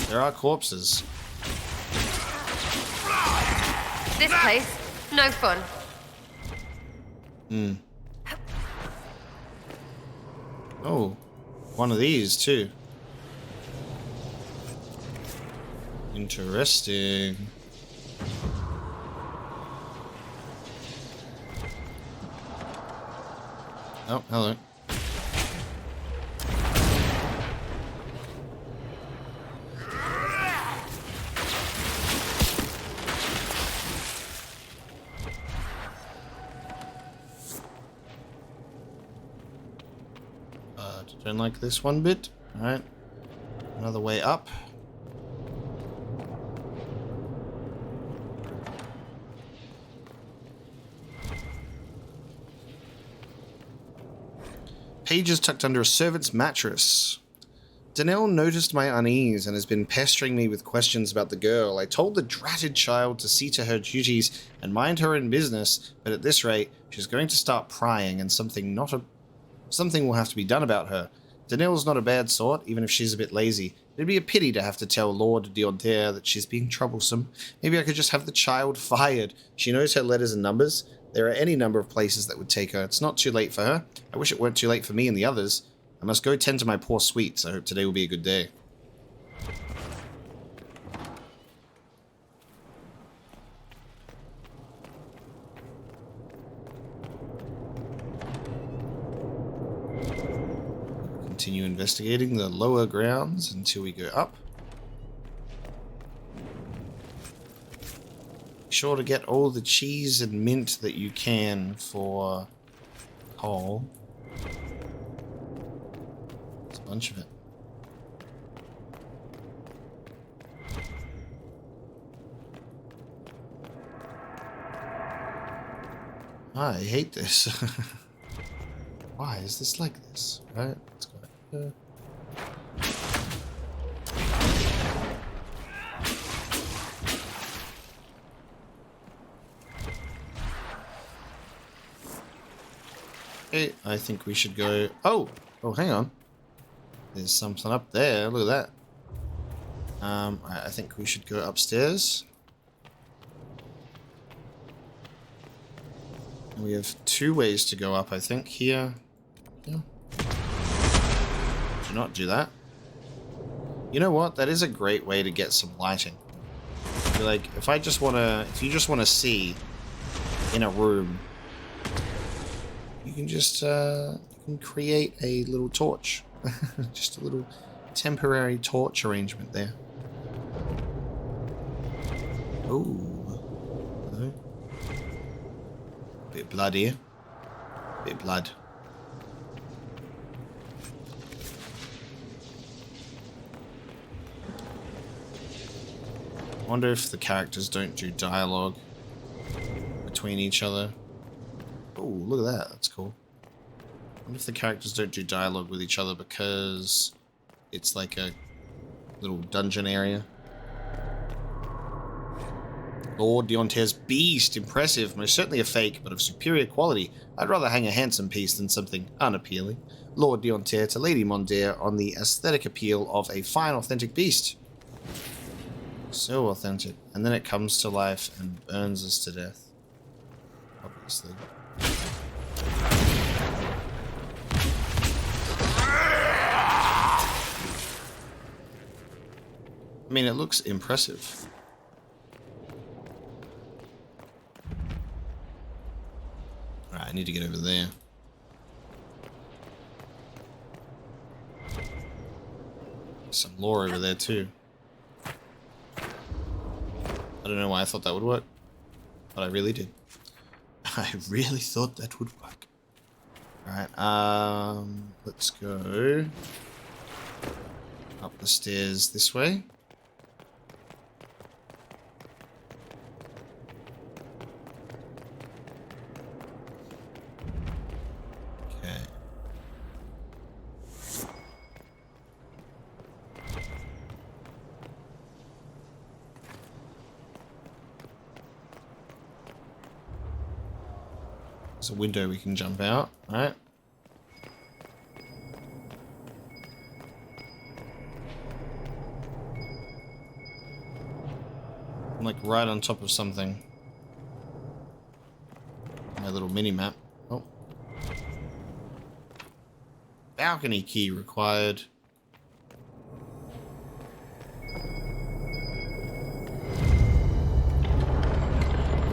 There are corpses. This place, no fun. Oh. One of these, too. Interesting. Oh, hello. Don't like this one bit. Alright. Another way up. Pages tucked under a servant's mattress. Danelle noticed my unease and has been pestering me with questions about the girl. I told the dratted child to see to her duties and mind her own business, but at this rate, she's going to start prying and something will have to be done about her. Danelle's not a bad sort, even if she's a bit lazy. It'd be a pity to have to tell Lord Diontaire that she's being troublesome. Maybe I could just have the child fired. She knows her letters and numbers. There are any number of places that would take her. It's not too late for her. I wish it weren't too late for me and the others. I must go tend to my poor sweets. I hope today will be a good day. Continue investigating the lower grounds until we go up. Be sure to get all the cheese and mint that you can for coal. There's a bunch of it. I hate this. Why is this like this? Right, let's go back there. Okay, I think we should go... Oh, hang on. There's something up there. Look at that. I think we should go upstairs. We have 2 ways to go up, I think. Here. Yeah. Do not do that. You know what? That is a great way to get some lighting. Like, if you just wanna see in a room, you can just you can create a little torch. Just a little temporary torch arrangement there. Ooh. Hello. Bit of blood here. Bit of blood. I wonder if the characters don't do dialogue between each other. Oh, look at that. That's cool. I wonder if the characters don't do dialogue with each other because it's like a little dungeon area. Lord Deonter's beast. Impressive. Most certainly a fake, but of superior quality. I'd rather hang a handsome piece than something unappealing. Lord Deonter to Lady Mondaire on the aesthetic appeal of a fine, authentic beast. So authentic. And then it comes to life and burns us to death. Obviously. I mean, it looks impressive. Alright, I need to get over there. Some lore over there too. I don't know why I thought that would work, but I really did. I really thought that would work. Alright, let's go up the stairs this way. Okay. There's a window we can jump out, right? I'm like right on top of something. My little mini map. Oh. Balcony key required.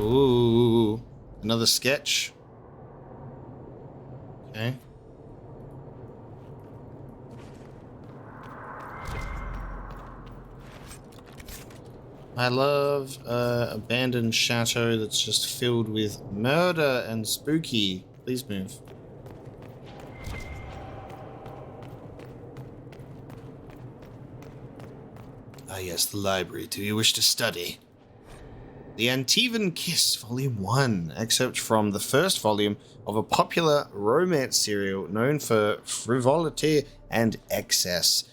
Ooh. Another sketch. Okay. I love abandoned chateau that's just filled with murder and spooky. Please move. Ah yes, the library. Do you wish to study? The Antivan Kiss, Volume 1, excerpt from the first volume of a popular romance serial known for frivolity and excess.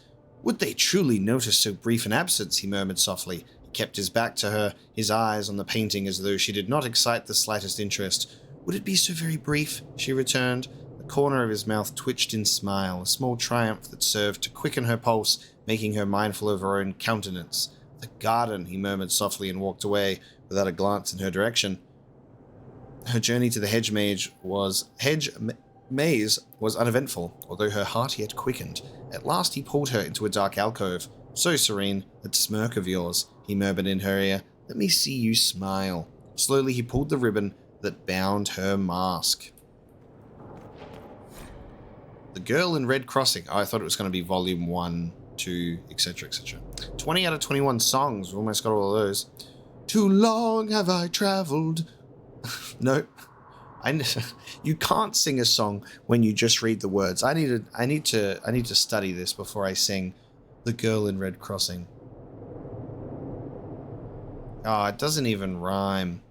Would they truly notice so brief an absence, he murmured softly. He kept his back to her, his eyes on the painting as though she did not excite the slightest interest. Would it be so very brief? She returned. The corner of his mouth twitched in smile, a small triumph that served to quicken her pulse, making her mindful of her own countenance. The garden, he murmured softly and walked away, without a glance in her direction. Her journey to the hedge maze was uneventful, although her heart yet quickened. At last he pulled her into a dark alcove. So serene, that smirk of yours, he murmured in her ear. Let me see you smile. Slowly he pulled the ribbon that bound her mask. The Girl in Red Crossing. Oh, I thought it was going to be Volume 1, 2, etc., etc. 20 out of 21 songs. We've almost got all of those. Too long have I traveled. No, you can't sing a song when you just read the words. I need to study this before I sing The Girl in Red Crossing. Oh, it doesn't even rhyme.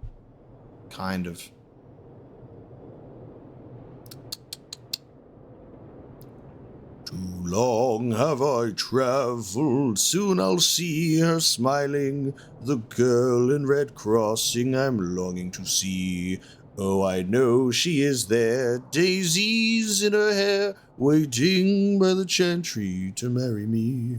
Kind of. Too long have I traveled, soon I'll see her smiling. The girl in Red Crossing I'm longing to see. Oh, I know she is there, daisies in her hair, waiting by the chantry to marry me.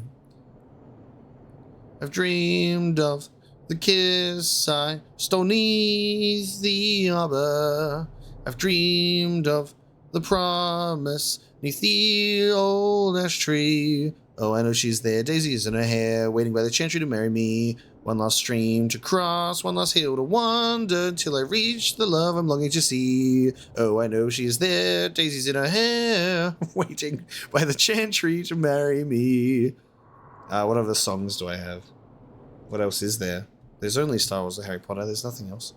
I've dreamed of the kiss I stole 'neath the arbor. I've dreamed of the promise 'neath the old ash tree. Oh, I know she's there, daisies in her hair, waiting by the chantry to marry me. One last stream to cross, one last hill to wander, till I reach the love I'm longing to see. Oh, I know she's there, daisies in her hair, waiting by the chantry to marry me. What other songs do I have? What else is there? There's only Star Wars or Harry Potter, there's nothing else.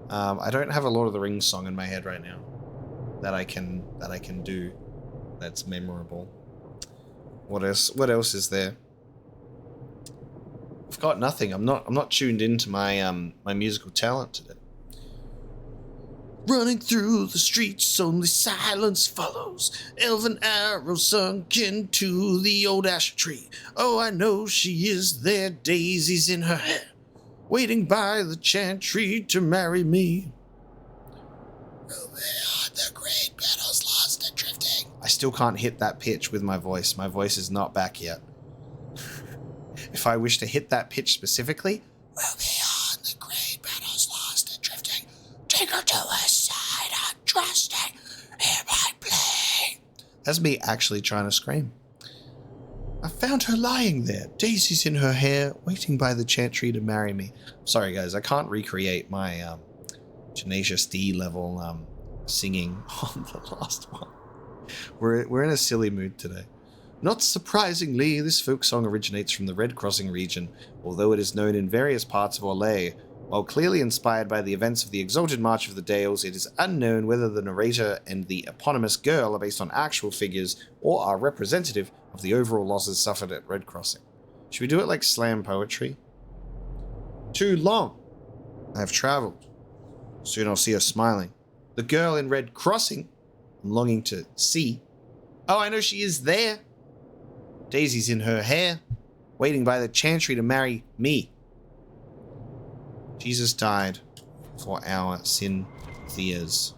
I don't have a Lord of the Rings song in my head right now that I can do that's memorable. What else is there? I've got nothing. I'm not tuned into my my musical talent today. Running through the streets, only silence follows. Elven arrows sunk into the old ash tree. Oh, I know she is there, daisies in her hair, waiting by the chantry to marry me. The great battles lost and drifting. I still can't hit that pitch with my voice. My voice is not back yet. If I wish to hit that pitch specifically, well, beyond the great battles lost and drifting, take her to her side, untrusting, hear my plea. That's me actually trying to scream. I found her lying there, daisies in her hair, waiting by the chantry to marry me. Sorry guys, I can't recreate my Tenacious D level singing on the last one. We're in a silly mood today. Not surprisingly, this folk song originates from the Red Crossing region, although it is known in various parts of Orlais. While clearly inspired by the events of the Exalted March of the Dales, it is unknown whether the narrator and the eponymous girl are based on actual figures or are representative of the overall losses suffered at Red Crossing. Should we do it like slam poetry? Too long. I have travelled. Soon I'll see her smiling. The girl in Red Crossing I'm longing to see. Oh, I know she is there. Daisies in her hair, waiting by the chantry to marry me. Jesus died for our Cynthias.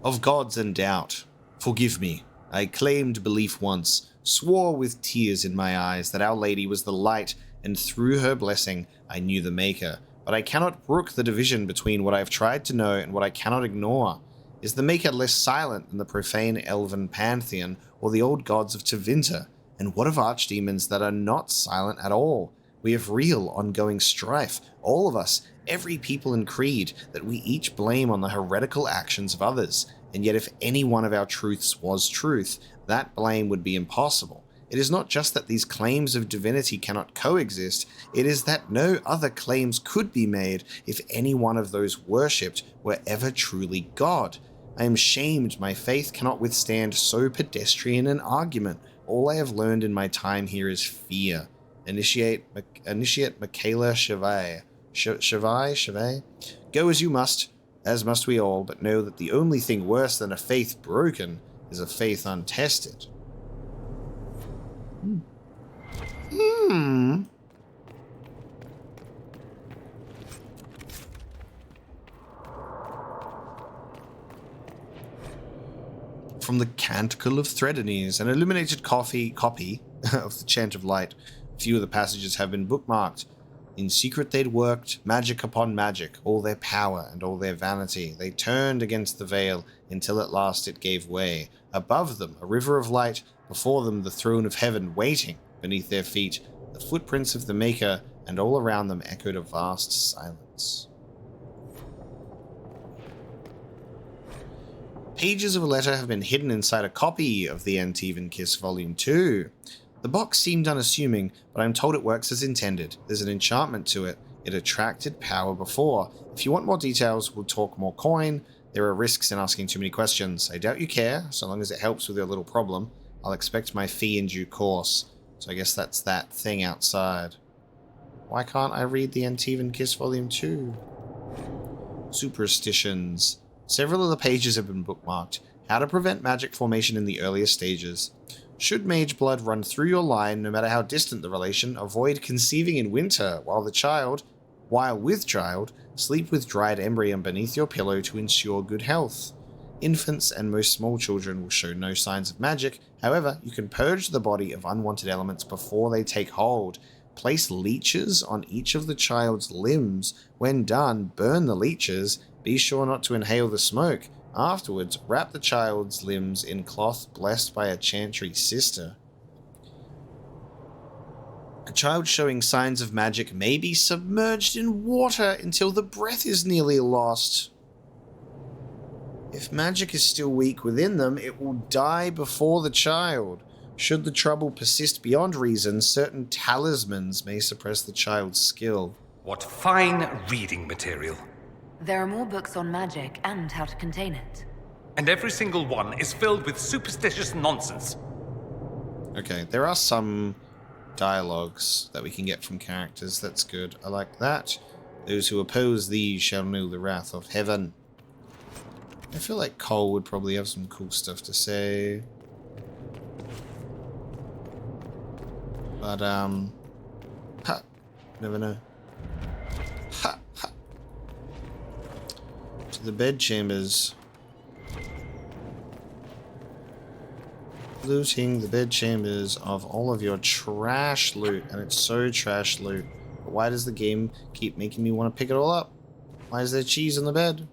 Of gods and doubt, forgive me. I claimed belief once, swore with tears in my eyes that Our Lady was the light, and through her blessing I knew the Maker. But I cannot brook the division between what I have tried to know and what I cannot ignore. Is the Maker less silent than the profane elven pantheon or the old gods of Tevinter? And what of archdemons that are not silent at all? We have real ongoing strife, all of us, every people and creed, that we each blame on the heretical actions of others. And yet if any one of our truths was truth, that blame would be impossible. It is not just that these claims of divinity cannot coexist, it is that no other claims could be made if any one of those worshipped were ever truly God. I am shamed my faith cannot withstand so pedestrian an argument. All I have learned in my time here is fear. Initiate Michaela Chevet. Chevet? Go as you must, as must we all, but know that the only thing worse than a faith broken is a faith untested. From the Canticle of Threadines, an illuminated copy of the Chant of Light. A few of the passages have been bookmarked. In secret they'd worked, magic upon magic, all their power and all their vanity. They turned against the veil, until at last it gave way. Above them, a river of light, before them the throne of heaven, waiting beneath their feet, the footprints of the Maker, and all around them echoed a vast silence. Pages of a letter have been hidden inside a copy of the Antivan Kiss Volume 2. The box seemed unassuming, but I'm told it works as intended. There's an enchantment to it. It attracted power before. If you want more details, we'll talk more coin. There are risks in asking too many questions. I doubt you care, so long as it helps with your little problem. I'll expect my fee in due course. So I guess that's that thing outside. Why can't I read the Antivan Kiss Volume 2? Superstitions. Several of the pages have been bookmarked. How to prevent magic formation in the earlier stages. Should mage blood run through your line, no matter how distant the relation, avoid conceiving in winter, while with child, Sleep with dried embryon beneath your pillow to ensure good health. Infants and most small children will show no signs of magic. However, you can purge the body of unwanted elements before they take hold. Place leeches on each of the child's limbs. When done, burn the leeches. Be sure not to inhale the smoke. Afterwards, wrap the child's limbs in cloth blessed by a chantry sister. A child showing signs of magic may be submerged in water until the breath is nearly lost. If magic is still weak within them, it will die before the child. Should the trouble persist beyond reason, certain talismans may suppress the child's skill. What fine reading material. There are more books on magic and how to contain it. And every single one is filled with superstitious nonsense. Okay, there are some dialogues that we can get from characters. That's good. I like that. Those who oppose these shall know the wrath of heaven. I feel like Cole would probably have some cool stuff to say. But, never know. Ha! To the bedchambers. Looting the bedchambers of all of your trash loot. And it's so trash loot. But why does the game keep making me want to pick it all up? Why is there cheese on the bed?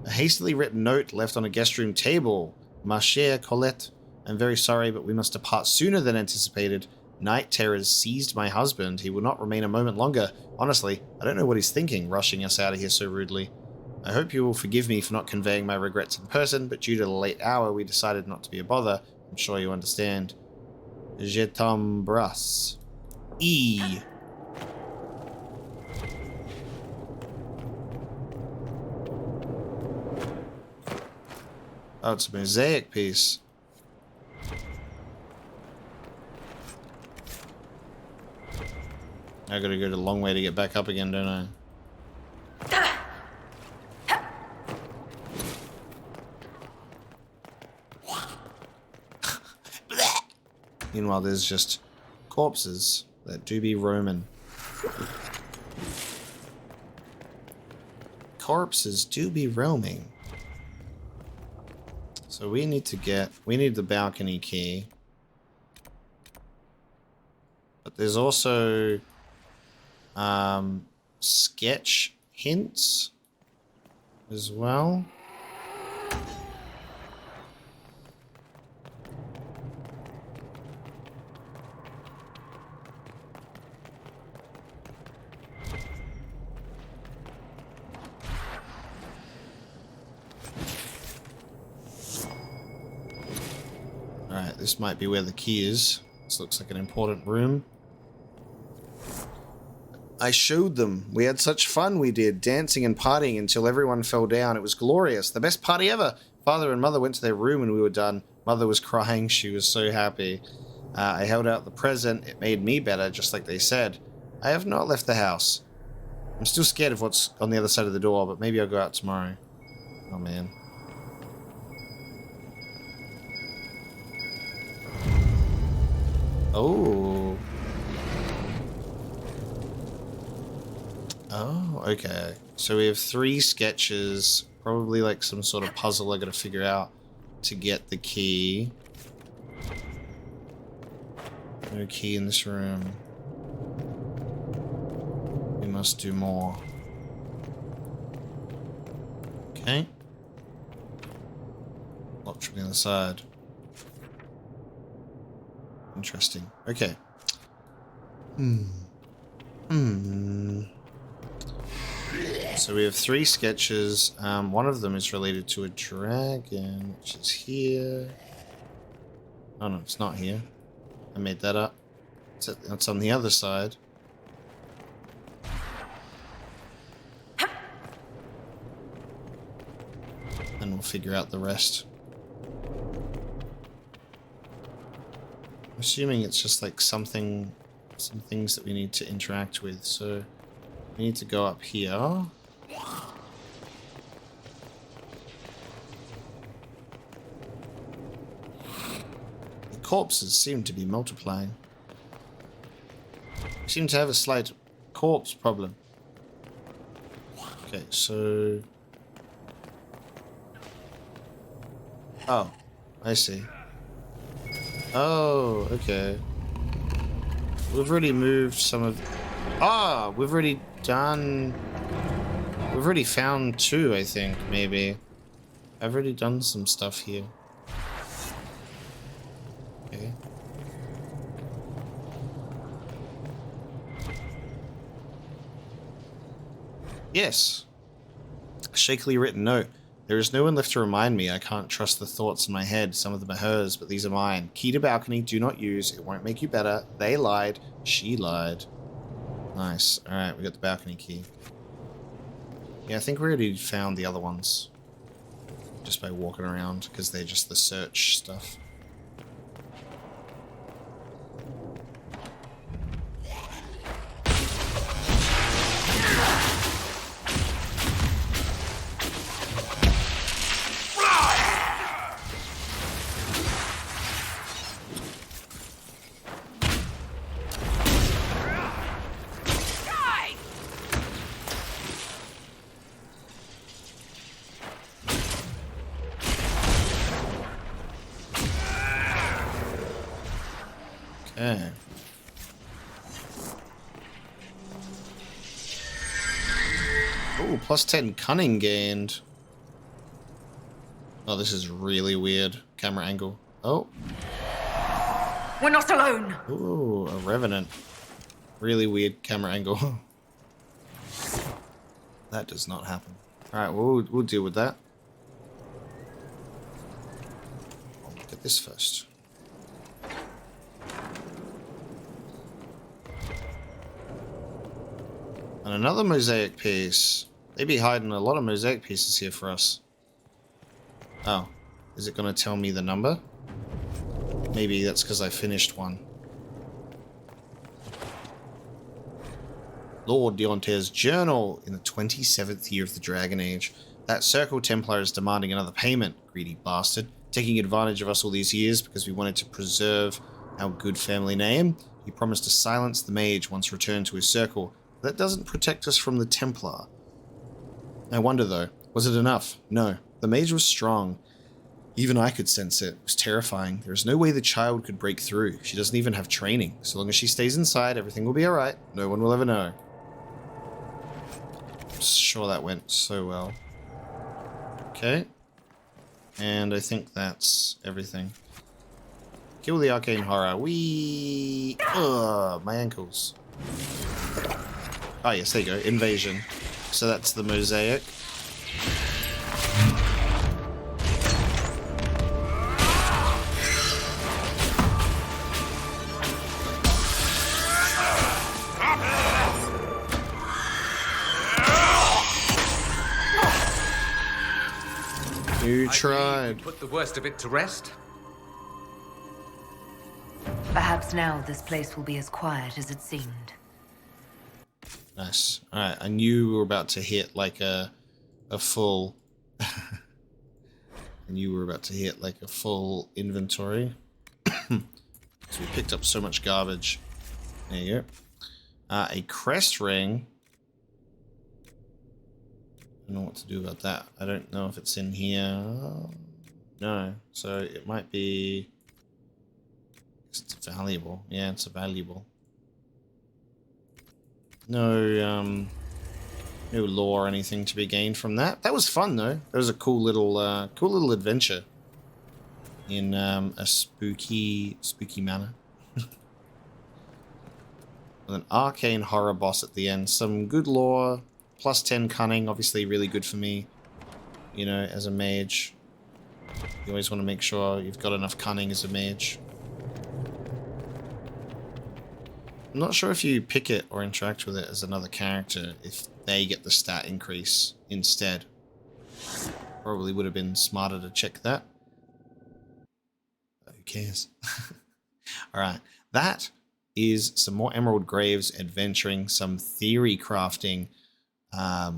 A hastily written note left on a guest room table. Ma chère Colette, I'm very sorry, but we must depart sooner than anticipated. Night terrors seized my husband. He will not remain a moment longer. Honestly, I don't know what he's thinking, rushing us out of here so rudely. I hope you will forgive me for not conveying my regrets in person, but due to the late hour, we decided not to be a bother. I'm sure you understand. Je t'embrasse. E. Oh, it's a mosaic piece. I gotta go the long way to get back up again, don't I? Meanwhile, there's just corpses that do be roaming. Corpses do be roaming. So we need the balcony key. But there's also sketch hints as well. Alright, this might be where the key is. This looks like an important room. I showed them. We had such fun, we did, dancing and partying until everyone fell down. It was glorious. The best party ever. Father and Mother went to their room when we were done. Mother was crying. She was so happy. I held out the present. It made me better, just like they said. I have not left the house. I'm still scared of what's on the other side of the door, but maybe I'll go out tomorrow. Oh, man. Oh. Oh, okay. So we have 3 sketches, probably like some sort of puzzle I gotta figure out to get the key. No key in this room. We must do more. Okay. Locked from the other side. Interesting. Okay. So we have 3 sketches. One of them is related to a dragon, which is here. Oh no, it's not here. I made that up. It's on the other side. And we'll figure out the rest. I'm assuming it's just like some things that we need to interact with. So we need to go up here. The corpses seem to be multiplying. We seem to have a slight corpse problem. Okay, so... Oh, I see. Oh, okay. We've already moved some of... Ah, we've already done... We've already found 2, I think, maybe. I've already done some stuff here. Okay. Yes. Shakily written note. There is no one left to remind me. I can't trust the thoughts in my head. Some of them are hers, but these are mine. Key to balcony, do not use. It won't make you better. They lied. She lied. Nice. Alright, we got the balcony key. Yeah, I think we already found the other ones. Just by walking around, because they're just the search stuff. Okay. Oh, plus 10 cunning gained. Oh, this is really weird. Camera angle. Oh. We're not alone. Ooh, a revenant. Really weird camera angle. That does not happen. Alright, we'll deal with that. I'll look at this first. And another mosaic piece. They be hiding a lot of mosaic pieces here for us. Oh. Is it going to tell me the number? Maybe that's because I finished one. Lord Deontair's journal in the 27th year of the Dragon Age. That Circle Templar is demanding another payment, greedy bastard. Taking advantage of us all these years because we wanted to preserve our good family name. He promised to silence the mage once returned to his circle. That doesn't protect us from the Templar. I wonder though, was it enough? No. The mage was strong. Even I could sense it. It was terrifying. There is no way the child could break through. She doesn't even have training. So long as she stays inside, everything will be alright. No one will ever know. I'm sure that went so well. Okay. And I think that's everything. Kill the arcane horror. Whee! Ugh, my ankles. Oh yes, there you go. Invasion. So that's the mosaic. You tried. Put the worst of it to rest. Perhaps now this place will be as quiet as it seemed. Nice. Alright, I knew we were about to hit like a full... I knew we were about to hit like a full inventory. So we picked up so much garbage. There you go. A crest ring. I don't know what to do about that. I don't know if it's in here. No. So it might be... It's valuable. Yeah, it's valuable. No lore or anything to be gained from that. That was fun though. That was a cool little adventure in a spooky manner. With an arcane horror boss at the end. Some good lore. Plus 10 cunning, obviously really good for me. You know, as a mage. You always want to make sure you've got enough cunning as a mage. I'm not sure if you pick it or interact with it as another character, if they get the stat increase instead. Probably would have been smarter to check that. But who cares? Alright, that is some more Emerald Graves adventuring, some theory crafting,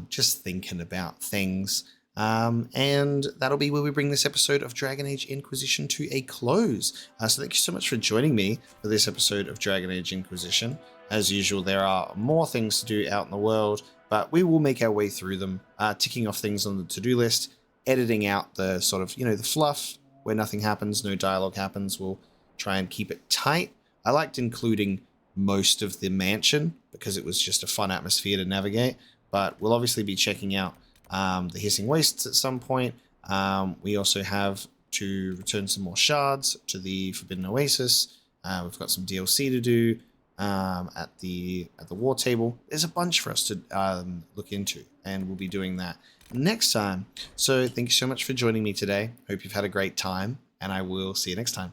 just thinking about things. And that'll be where we bring this episode of Dragon Age Inquisition to a close. So thank you so much for joining me for this episode of Dragon Age Inquisition. As usual, there are more things to do out in the world, but we will make our way through them, ticking off things on the to-do list, editing out the sort of, the fluff where nothing happens, no dialogue happens. We'll try and keep it tight. I liked including most of the mansion because it was just a fun atmosphere to navigate, but we'll obviously be checking out the Hissing Wastes at some point. We also have to return some more shards to the Forbidden Oasis. We've got some DLC to do at the war table. There's a bunch for us to look into, and we'll be doing that next time. So thank you so much for joining me today. Hope you've had a great time, and I will see you next time.